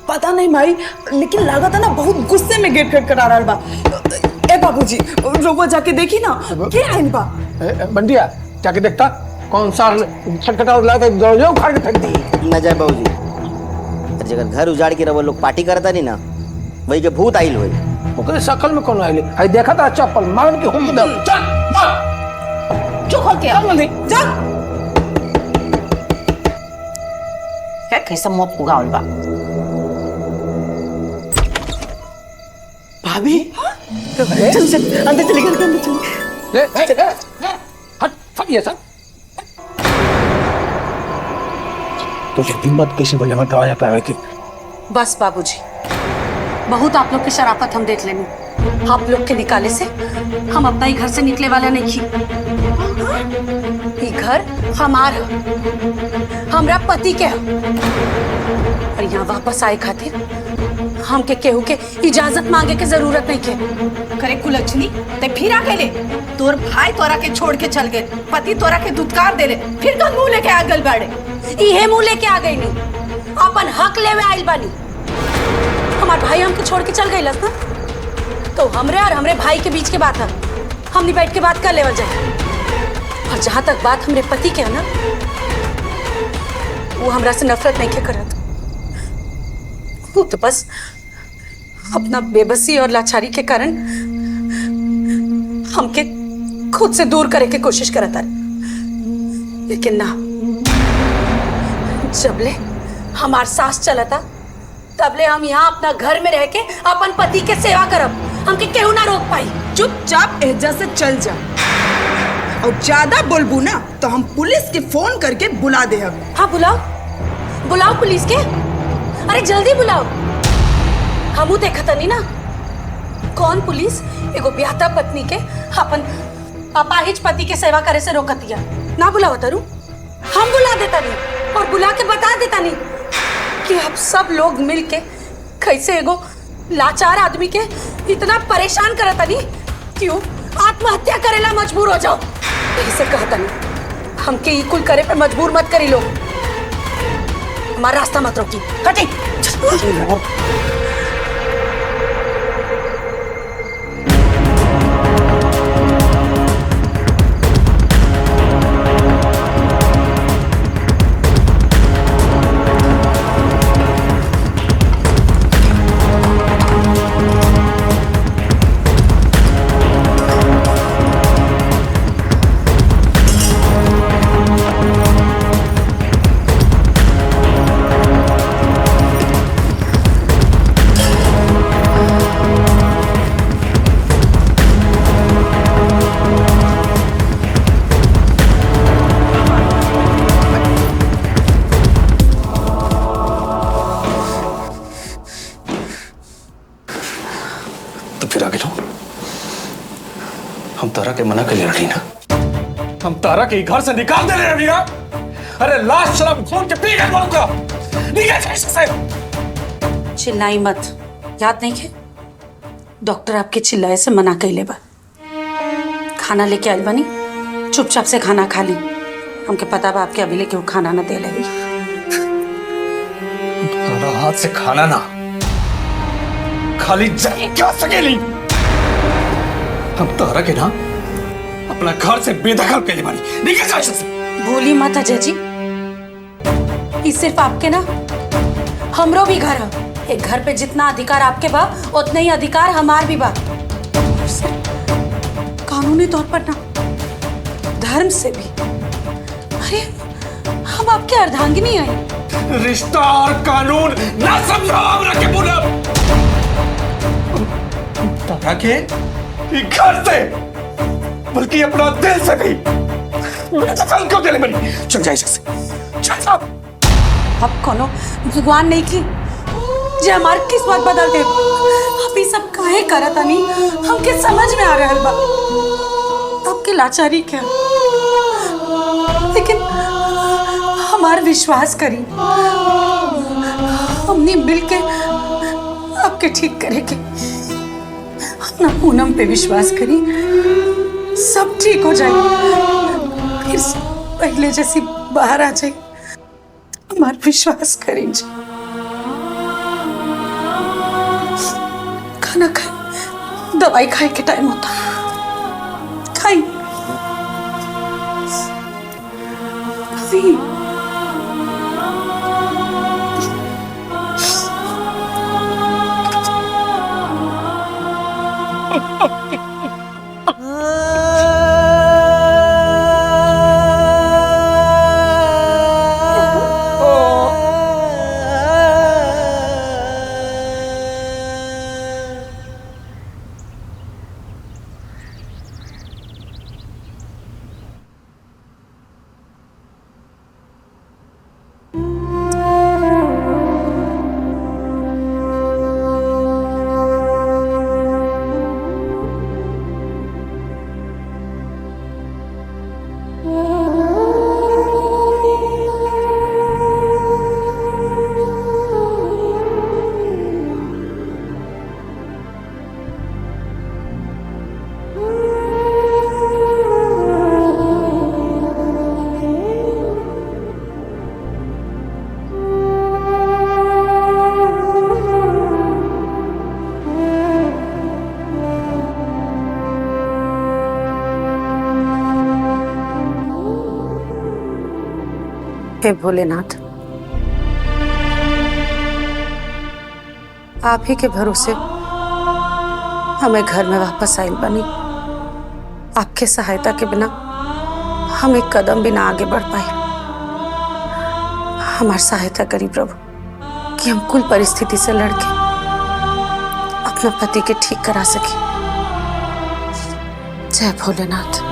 पता नहीं माई, लेकिन लागत है ना बहुत गुस्से में गेट खटखटा रहा बा। ए बाबूजी रोको, जाके देखी ना क्या आइल बा। बंटिया जाके देखता कौन सा खटखटा लाता दरवाजा उखाड़ के फेंक दी। न जाए बाबूजी, जगह घर उजाड़ के रहो लोग पार्टी करता नहीं ना, वही के भूत आइल हुई। ओकरे शकल में कौन आइले? आई देखा था चप्पल मार के हुक दे। चल चुप हो के जल्दी जा। कैसा मुंह पुगावल बा। भाभी चल चल अंदर चले गए, अंदर चले। ले हट ये सब तो हिम्मत कैसे बोले मत आया पावे की। बस बाबूजी, बहुत आप लोग की शराफत हम देख लेंगे। आप लोग के निकाले से हम अपना ही घर से निकले वाला नहीं थी। ये घर हमारा, हमरा पति के और यहाँ वापस आए खातिर हमके केहू के इजाजत मांगे के जरूरत नहीं के। करे कुलच्छनी ते फिर आ गए, तोर भाई तोरा के छोड़ के चल गए, पति तोरा के दुत्कार दे ले, फिर कल मुंह लेके आ गल बाड़े। इहे मुंह लेके आ गई नहीं, अपन हक लेवे आइल बानी। हमार भाई हमके छोड़ के चल गई ना, तो हमरे और हमरे भाई के बीच के बात है, हमने बैठ के बात कर लेवल जाए। और जहां तक बात हमरे पति के है ना, वो हमरा से नफरत नहीं के करत। वो तो बस अपना बेबसी और लाचारी के कारण हमके खुद से दूर करे के कोशिश करता है। लेकिन ना, जबले हमार सास चलता तबले हम यहाँ अपना घर में रह के अपन पति के सेवा करब, हमके केहू ना रोक पाई। चुपचाप एहजा से चल जा, और ज्यादा बोलबू ना तो हम पुलिस के फोन करके बुला दे हम। हाँ बुलाओ, बुलाओ पुलिस के। अरे जल्दी बुलाओ। हमू देखा तनी ना कौन पुलिस एगो ब्याहता पत्नी के अपन अपाहिज पति के सेवा करे से रोकतिया। ना बुलाओ तरू, हम बुला देता नहीं और बुला के बता देता नहीं कि आप सब लोग मिल के कैसे एगो लाचार आदमी के इतना परेशान करता नहीं क्यों आत्महत्या करेला मजबूर हो जाओ। यही से कहता नहीं हमके ई कुल करे पे मजबूर मत करी लोग। हमारा रास्ता मत रोकी, हटी। फिर आगे लो। हम तारा के मना कर ले रही ना, हम तारा के घर से निकाल दे रही ना। अरे लाश शराब खून के पी गए का चिल्लाई मत, याद नहीं है डॉक्टर आपके चिल्लाए से मना कैले बा। खाना लेके आई बनी, चुपचाप से खाना खा ली। हमके पता बा आपके अभी लेके खाना ना दे लगी। तारा हाथ से खाना ना खाली जाए क्या सकेली। हम तारा के ना अपना घर से बेदखल के लिए मानी निकल जाए से। भूली मत अजय जी, ये सिर्फ आपके ना हमरो भी घर है। एक घर पे जितना अधिकार आपके बा उतना ही अधिकार हमार भी बा। कानूनी तौर पर ना, धर्म से भी। अरे हम आपके अर्धांगिनी हैं। रिश्ता और कानून ना समझो हमरा के पूनम। तारा के घर से बल्कि अपना दिल से भी चल क्यों दिले बनी। चल जाए से चल साहब। अब कोनो भगवान नहीं की जे हमारी किस्मत बदल दे। आप ये सब काहे करता नहीं हमके समझ में आ रहा बा। आपकी लाचारी क्या, लेकिन हमार विश्वास करी हमने मिलके आपके ठीक करेंगे। अपना पूनम पे विश्वास करी, सब ठीक हो जाएगा। फिर पहले जैसी बाहर आ जाए, हमारा विश्वास करेंगे। खाना खाए, दवाई खाए के टाइम होता, खाई खाई। हे भोलेनाथ, आप ही के भरोसे हमें घर में वापस आइल बनी। आपके सहायता के बिना हम एक कदम भी ना आगे बढ़ पाए। हमारी सहायता करी प्रभु कि हम कुल परिस्थिति से लड़के अपना पति के ठीक करा सके। जय भोलेनाथ।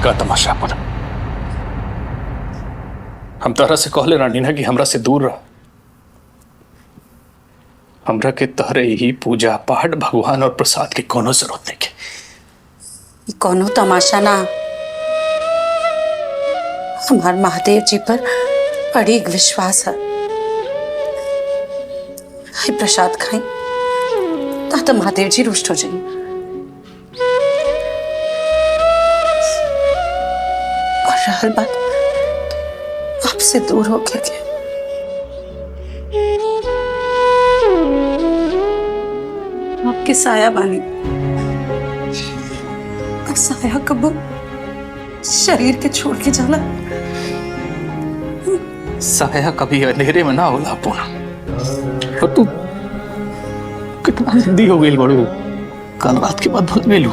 का तमाशा पर हम तरह से कहले रानी ना कि हमरा से दूर रह। हमरा के तहरे ही पूजा पाठ भगवान और प्रसाद की कोनो जरूरत नहीं के। कोनो तमाशा ना, हमार महादेव जी पर बड़ी विश्वास है। हाय प्रसाद खाई तो महादेव जी रुष्ट हो जाए। और रहल बात आपसे दूर हो गया क्या? आपके साया बानी, साया कब शरीर के छोड़ के जाला। साया कभी अंधेरे में ना होला पूनम। और तू कितना जल्दी हो गई बड़ू, कल रात के बाद भूल गई।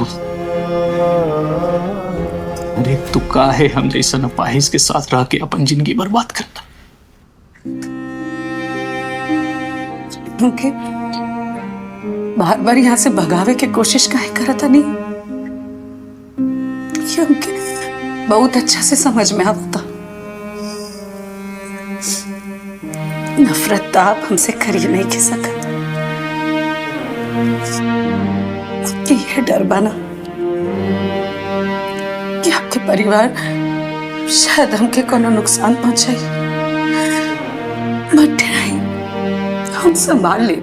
अरे तू काहे हम जैसा नपाहिज के साथ रह के अपन जिंदगी बर्बाद करता। क्योंकि बार बार यहाँ से भगावे की कोशिश काहे करता नहीं, क्योंकि बहुत अच्छा से समझ में आता नफरत तो आप हमसे करी नहीं के सकते। आपकी यह डर बना कि आपके परिवार शायद हमके कोनो नुकसान पहुंचाई। मत डराई, हम संभाल ले।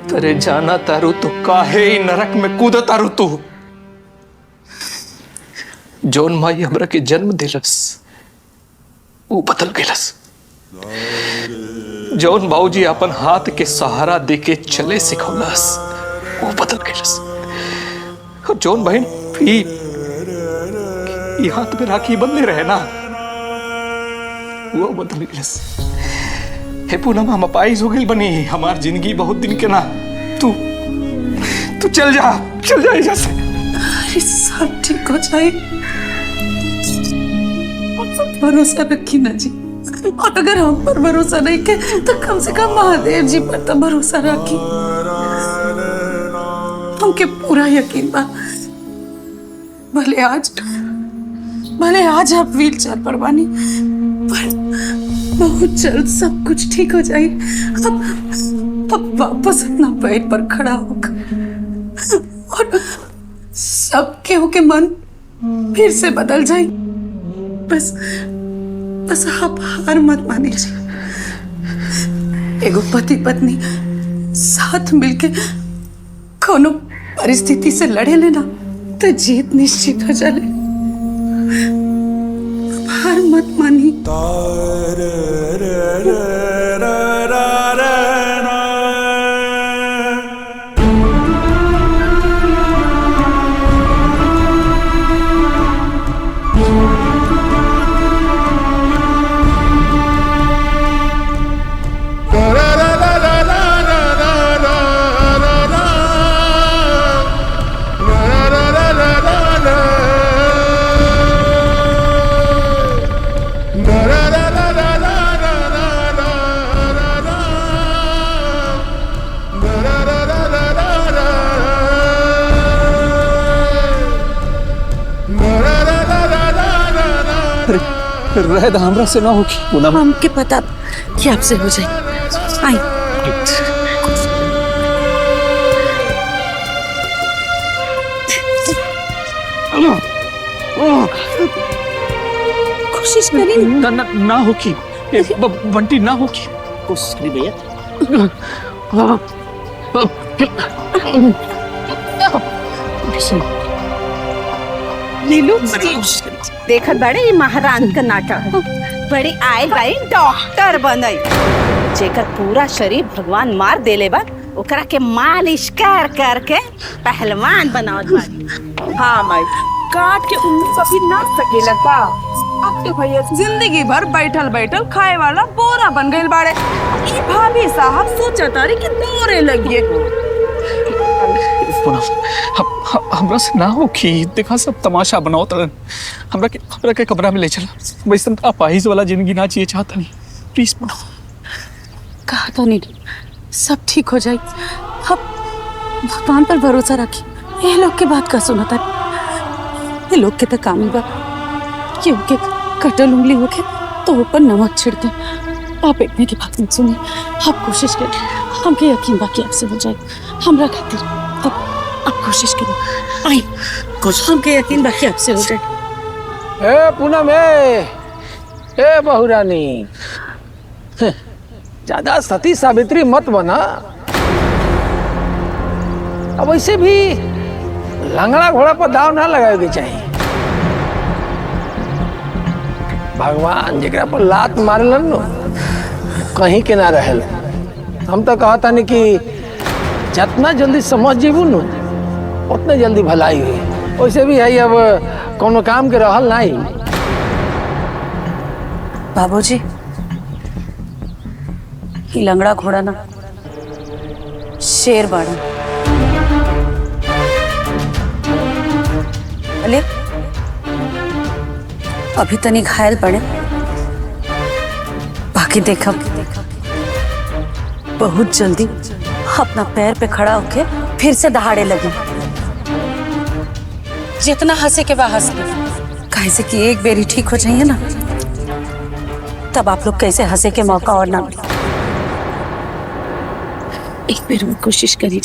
तेरे जाना तारू तो काहे ही नरक में कूद तारू तू। जौन माई हमरा के जन्म दिलस वो बदल गेलस। जौन बाबूजी अपन हाथ के सहारा दे के चले सिखौलस वो बदल गेलस। और जौन बहन ये हाथ में राखी बंधे रहे ना वो बदल गेलस। हे पूनम हम अपाइज हो गई बनी, हमार जिंदगी बहुत दिन के ना। तू चल जा यहाँ से। अरे सब ठीक हो जाए, भरोसा रखी ना जी। और अगर हम पर भरोसा नहीं के तो कम से कम महादेव जी पर तो भरोसा रखी। हमके पूरा यकीन बा भले आज आप व्हील चेयर पर बानी, पर बहुत जल्द सब कुछ ठीक हो जाए। अब वापस अपना पेट पर खड़ा होकर और सब केहू के मन फिर से बदल जाए। बस आप हार मत मानिए। एगो पति पत्नी साथ मिलके कोनो परिस्थिति से लड़े लेना तो जीत निश्चित हो जाए। हार मत मानिए। रहता हमरा से ना होगी पूनम। हमके पता कि आपसे हो जाए। आई कोशिश करी ना होगी बंटी, ना होगी। कोशिश करी भैया। नीलू देखत बड़े ये महारानी का नाटक बड़ी आए बाई डॉक्टर बनई, जेकर पूरा शरीर भगवान मार देले बा ओकरा के मालिश कर के पहलवान बनावत बाड़ी। हाँ माई, काट के उम्र कभी ना सकेला का। अब तो भैया जिंदगी भर बैठल खाए वाला बोरा बन गए बाड़े। ई भाभी साहब सोचा तारी कि दोरे लगिए। हमरा से ना होगी, देखा सब तमाशा बनाओ तरन। हमरा के कमरा में ले चला। वैसे अपाहिज वाला जिंदगी ना चाहिए चाहता नहीं। प्लीज बनाओ। कहा था नहीं सब ठीक हो जाए। अब भगवान पर भरोसा रखी। ये लोग के बात का सुना था, ये लोग के तो काम बा कि उनके कटल उंगली होके तो ऊपर नमक छिड़के। आप इतने की बात मत सुनिए, आप कोशिश करें, हमके यकीन बाकी आपसे हो जाए। हमरा खातिर आप कोशिश करें, आई हमके यकीन बाकी आपसे हो जाए। ए पूनम, ए बहुरानी, ज्यादा सती सावित्री मत बना। अब वैसे भी लंगड़ा घोड़ा पर दाव ना लगाए चाहिए। भगवान जरा पर लात मारलन नो कहीं के ना रहल। हम तो कहता नहीं कि जितना जल्दी समझ जीबू नो उतने जल्दी भलाई हुई। वैसे भी है अब कोनो काम के रहल नहीं। बाबूजी, ये लंगड़ा घोड़ा ना शेर बाड़ा। अले अभी तनी घायल पड़े, बाकी देखा बहुत जल्दी अपना पैर पे खड़ा होके फिर से दहाड़े लगे। जितना हंसे के बाद हंस ले, कैसे कि एक बेरी ठीक हो जाइए ना, तब आप लोग कैसे हंसे के मौका और ना मिले। एक बार और कोशिश करिए,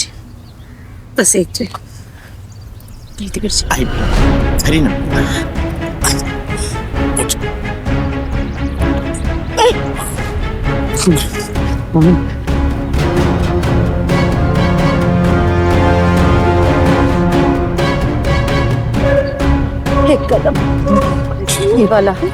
बस एक जगह। एक कदम ये वाला है।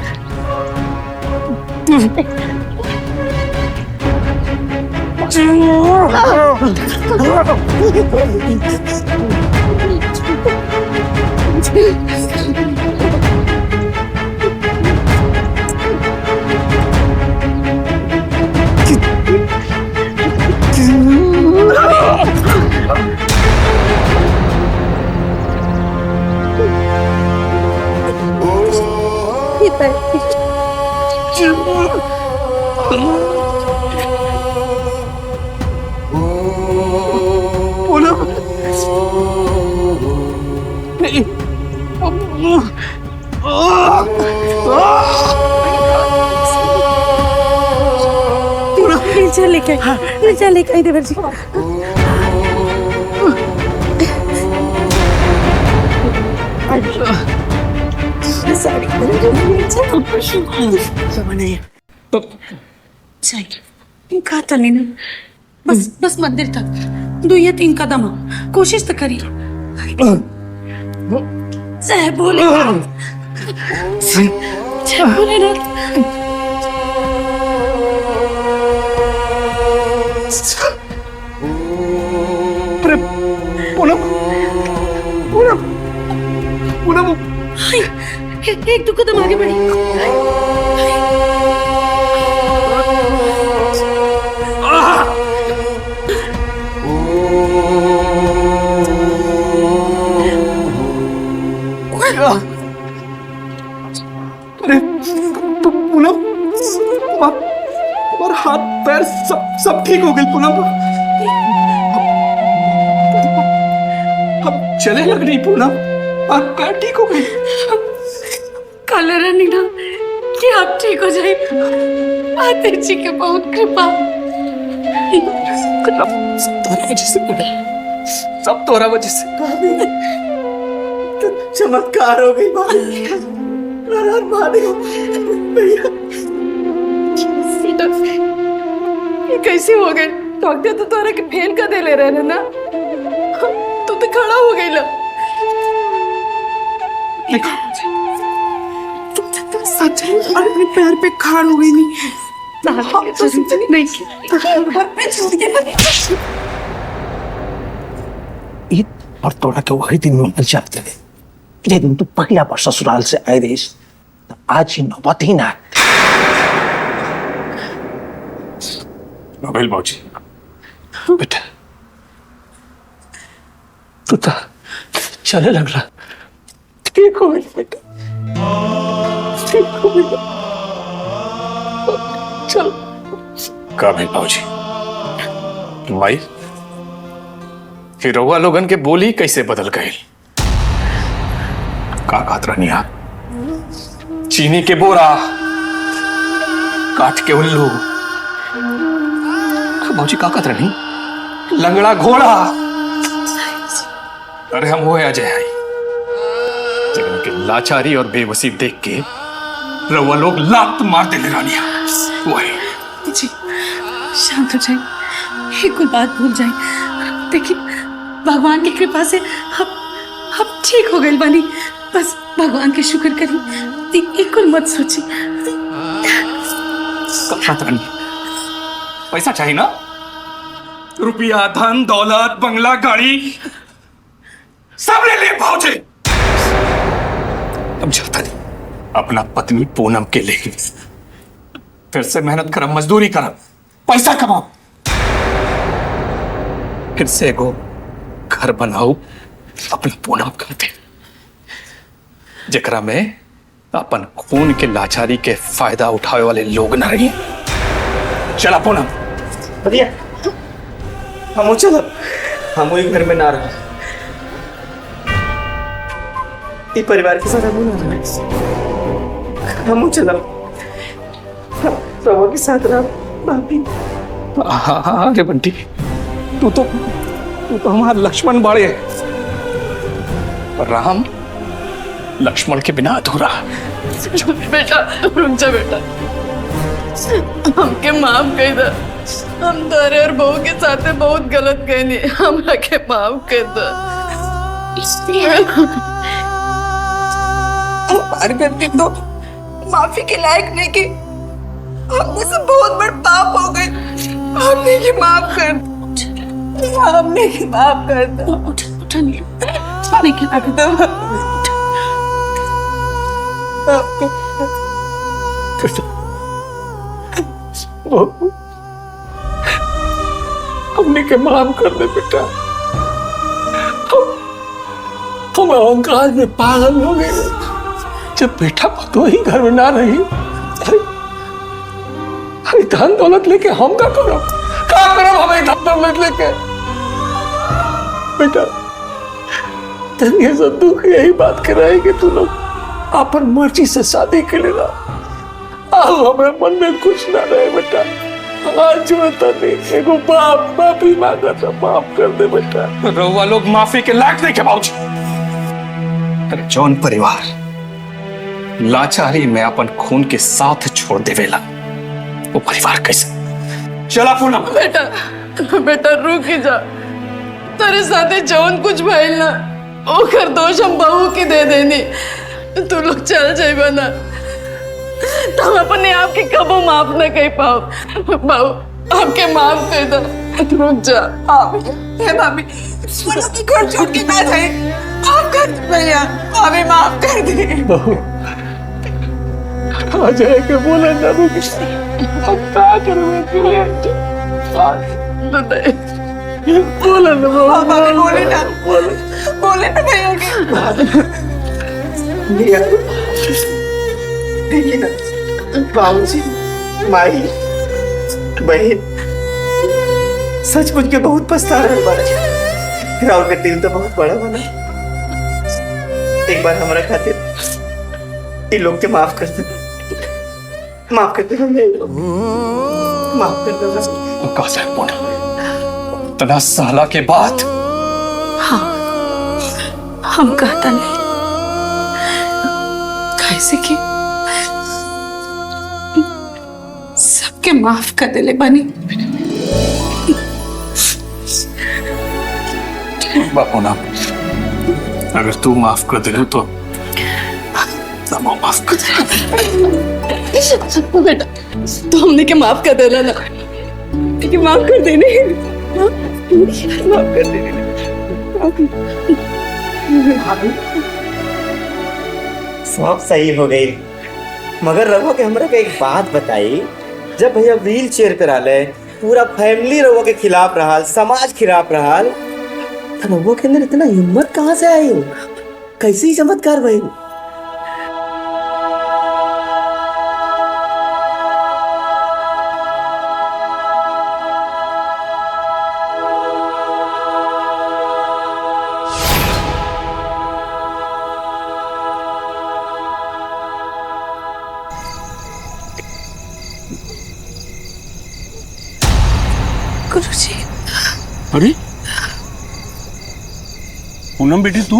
नीचे लेके आई देवर जी। कहा था नहीं ना, बस मंदिर तक 2 या 3 कदम। कोशिश तो करिए। जय भोलेनाथ, जय भोलेनाथ। एक 2 कदम आगे बढ़ी। अरे पूनम, और हाथ पैर सब ठीक हो गए पूनम। हम चले लग रही पूनम, हाथ पैर ठीक हो गए। कल रानी ना कि आप ठीक हो जाए, आते जी के बहुत कृपा। सब तोरा वजह से चमत्कार हो गई भैया। ये कैसे हो गए? डॉक्टर तो तोरा के फेन का दे ले रहे ना, तू तो खड़ा हो गई ला। सच है, अपने पैर पे खाड़ हो गई नहीं। और तोड़ा के वही दिन में मर जाते थे। जे दिन तू पहला बार ससुराल से आए रही, आज ही नौबत ही ना। नोबेल बाबूजी, बेटा तू तो चले लग रहा। ठीक हो गई बेटा, ठीक हो गई। चल का भाई बाबूजी, माई फिर रउआ लोगन के बोली कैसे बदल गई? का खात रहनी आप? चीनी के बोरा, काठ के उल्लू, बाबूजी का कतरा नहीं, लंगड़ा घोड़ा। अरे हम वो है अजय आई, जगन के लाचारी और बेबसी देख के रउआ लोग लात मार देने रानिया। वो है जी शांत हो जाए, एक बात भूल जाए। देखिए भगवान की कृपा से अब ठीक हो गई बानी। बस भगवान के शुक्र करी, एक मत सोची। पैसा चाहिए ना, रुपया, धन दौलत, बंगला, गाड़ी सब ले ले भाऊजी। अब जाता नहीं, अपना पत्नी पूनम के लिए फिर से मेहनत करम, मजदूरी करम, पैसा कमाओ, फिर से एगो घर बनाओ अपना पूनम करते, जेकरा में अपन खून के लाचारी के फायदा उठावे वाले लोग न रहिए। चला पूनम। भैया हम चलो, हम वही घर में ना रहे, ये परिवार के साथ हम चलो, रवा के साथ रहा भाभी। हाँ अरे बंटी, तू तो हमारा लक्ष्मण बाड़े है, पर राम लक्ष्मण के बिना अधूरा। बेटा रुक जा बेटा, हमके माफ कर दे। हम तारे और बहू के साथ बहुत गलत कहनी, हमरा के माफ कर दे। हमारी गलती तो माफी के लायक नहीं की, हमने से बहुत बड़ा पाप हो गई। हमने की माफ कर दे, हमने की माफ कर दे। उठा नहीं हमने के माफ कर दे बेटा, हम अहंकार में पागल हो गए। जब बेटा तो ही घर में ना रही, अरे धन दौलत लेके हम क्या करो हमें धन दौलत लेके। बेटा तेरे से दुख यही बात कर रहे कि तू लोग अपन मर्जी से शादी कर लेना। अब हमारे मन में कुछ ना रहे बेटा, आज बता नहीं, एगो बाप माफी मांगा था, माफ कर दे बेटा। रउआ लोग माफी के लायक नहीं के बाबूजी। अरे जौन परिवार लाचारी में अपन खून के साथ छोड़ देवेला, वो परिवार कैसे? चला पूनम। बेटा रुक ही जा, तेरे साथे जौन कुछ भइल ना, ओकर दोष हम बहू के दे देनी। तू लोग चल जाइबा ना, तुम अपने आप के कबो माफ न कर पाओ। बहू आपके माफ कर दो, रुक जा। हे भाभी, बोलो कि घर छोड़ के ना जाए, माफ कर दे भैया, भाभी माफ कर दे। अजय के बोला ना रुक, अब क्या करूँ बोला ना बोले ना भैया के। देखिए ना बाबूजी, माई, बहन सचमुच के बहुत पछता रहे बारे। राहुल का दिल तो बहुत बड़ा बना, एक बार हमारा खातिर इन लोग के माफ कर दे, माफ कर दे हमें, माफ कर दे। कैसे पूनम, इतना साला के बाद? हाँ हम कहता नहीं, कैसे कि सबके माफ कर देले बनी। बापू ना, अगर तू माफ कर दे तो माफ कर दे। बेटा तो हमने के माफ कर देना ना, लेकिन माफ कर देने, माफ कर देने। सब सही हो गई, मगर रघु के हमरा के एक बात बताई, जब भैया व्हील चेयर पे रहा, पूरा फैमिली रघु के खिलाफ रहा, समाज खिलाफ रहा, तो रघु के अंदर इतना हिम्मत कहाँ से आई? कैसी चमत्कार भाई? गुरुजी। अरे पूनम बेटी तू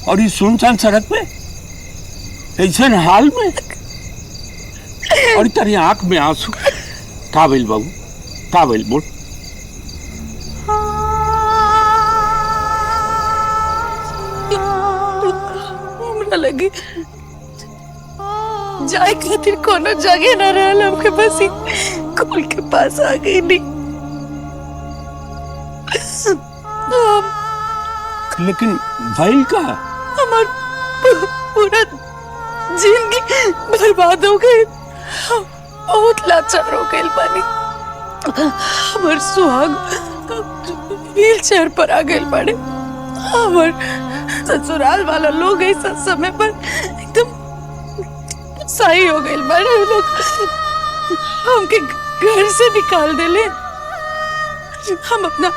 और इस सुनसान सड़क पे ऐसे हाल में और तेरी आंख में आंसू का भइल बाबू का भइल बोल। हमरा लगी जाए खातिर कोनो जगह न रहल हमके बस स्कूल के पास आ गई नहीं। लेकिन भइल का हमार पूरा जिंदगी बर्बाद हो गई। बहुत लाचार हो गई बानी। हमार सुहाग व्हील चेयर पर आ गए बाड़े। हमार ससुराल वाला लोग ऐसा समय पर एकदम सही हो गए बाड़े। वो लोग हमके घर से निकाल देले। हम अपना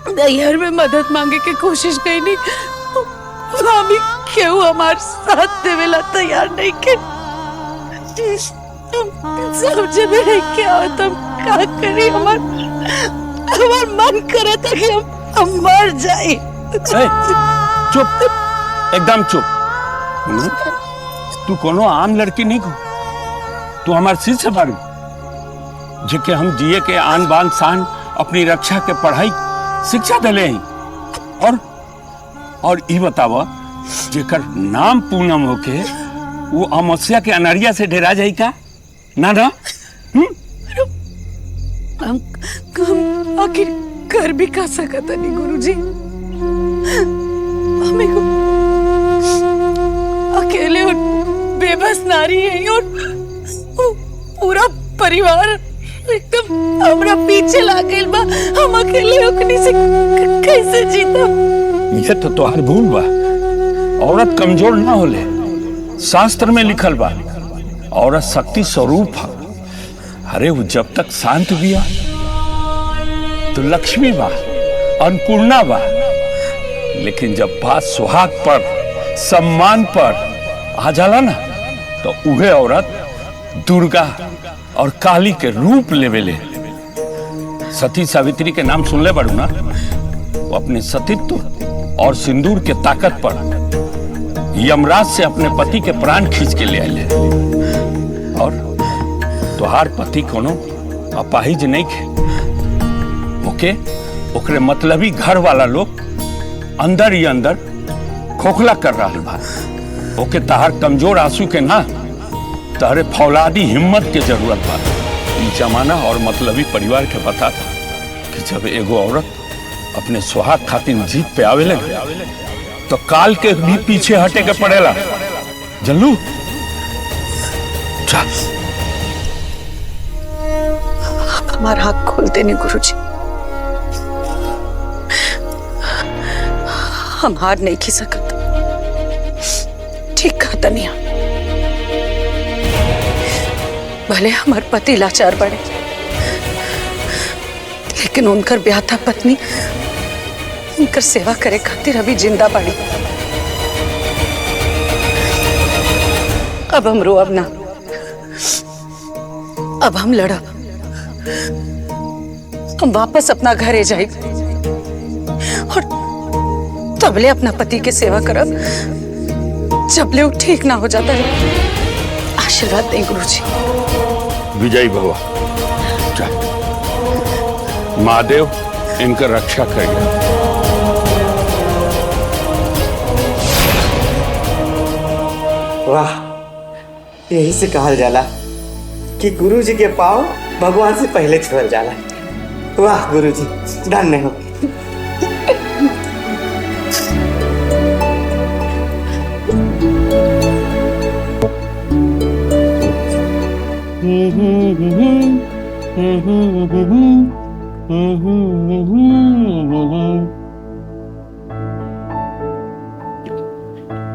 नैहर में मदद मांगे के कोशिश कई नहीं। भाभी क्यों हमारे साथ देवेला तैयार नहीं के। समझे में नहीं क्या होता क्या करी। हमार मन करे था कि हम मर जाए। चुप एकदम चुप। तू कोनो आम लड़की नहीं को। तू हमारे सिर से बारू जेके हम जिए के आन बान शान अपनी रक्षा के पढ़ाई शिक्षा दिले हैं। और ये बतावा जेकर नाम पूनम होके वो अमस्या के अनरिया से डेरा जाई का ना ना। हम आखिर कर भी का सकता नहीं गुरुजी। हमें को अकेले और बेबस नारी है और पूरा परिवार एकदम हमरा पीछे लागल बा। हम अकेले ओकनी से कैसे जीता। ये तो तोहार भूल बा। औरत कमजोर ना होले। शास्त्र में लिखल बा औरत शक्ति स्वरूप है। अरे वो जब तक शांत बिया तो लक्ष्मी बा अन्नपूर्णा बा। लेकिन जब बात सुहाग पर सम्मान पर आ जाला ना तो उहे औरत दुर्गा और काली के रूप लेवेले। सती सावित्री के नाम सुनले बाड़ू ना। वो अपने सतीत्व और सिंदूर के ताकत पर यमराज से अपने पति के प्राण खींच के ले आए। और तुहार पति कोनो अपाहिज नहीं खे। ओके ओकरे मतलबी घर वाला लोग अंदर ही अंदर खोखला कर रहा बा। ओके तहार कमजोर आंसू के ना तहरे फौलादी हिम्मत के जरूरत बा। ई जमाना और मतलबी परिवार के बता था कि जब एगो औरत अपने सुहाग खातिर जीत पे आवे लगे तो काल के भी पीछे हटे के पड़ेला। जल्लू चल। हमारा हाथ खोलते नहीं गुरुजी। हम हार नहीं खी सकते। ठीक कहा तनिया। भले हमारे पति लाचार बड़े लेकिन उनकर ब्याहता पत्नी उनकर सेवा करे खातिर अभी जिंदा पड़ी। अब हम रोब ना। अब हम लड़ब। हम वापस अपना घरे जाए और तबले अपना पति के सेवा करब जबले वो ठीक ना हो जाता है। आशीर्वाद दें गुरुजी। विजयी भवा। चल महादेव इनका रक्षा करेगा। वाह यही से कहल जाला कि गुरु जी के पाँव भगवान से पहले छुअल जाला। वाह गुरु जी धन्य हो।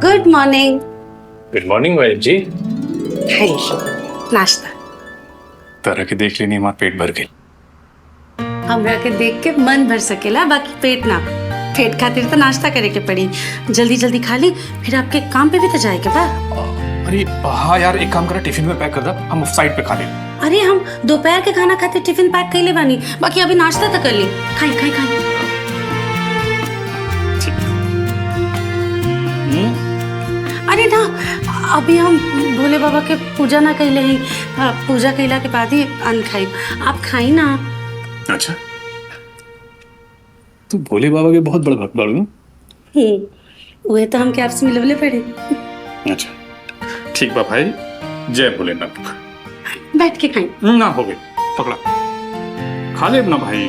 Good morning. Good morning wife जी। नाश्ता तरह के देख लेनी हमारा पेट भर गई। हमरा के देख के मन भर सकेला बाकी पेट ना। पेट खातिर तो नाश्ता करे के पड़ी। जल्दी जल्दी खा ली फिर आपके काम पे भी तो जाए के बा। अरे हाँ यार एक काम करा टिफिन में पैक कर दो हम उस साइड पे खा लें। अरे हम दोपहर के खाना खाते टिफिन पैक कैले बानी, बाकी अभी नाश्ता तो कर ली। खाई खाई खाई। अरे ना, अभी हम भोले बाबा के पूजा ना कैले ही, पूजा कैला के बाद ही अन्न खाई। आप खाई ना। अच्छा, तू भोले बाबा के बहुत बड़ा भक्त बाड़ू ना? वही तो हम आपसे मिलवले पड़े। अच्छा ठीक बा भाई, जय भोलेनाथ। बैठ के खाई। ना हो गई, पकड़ा खा ले ना भाई।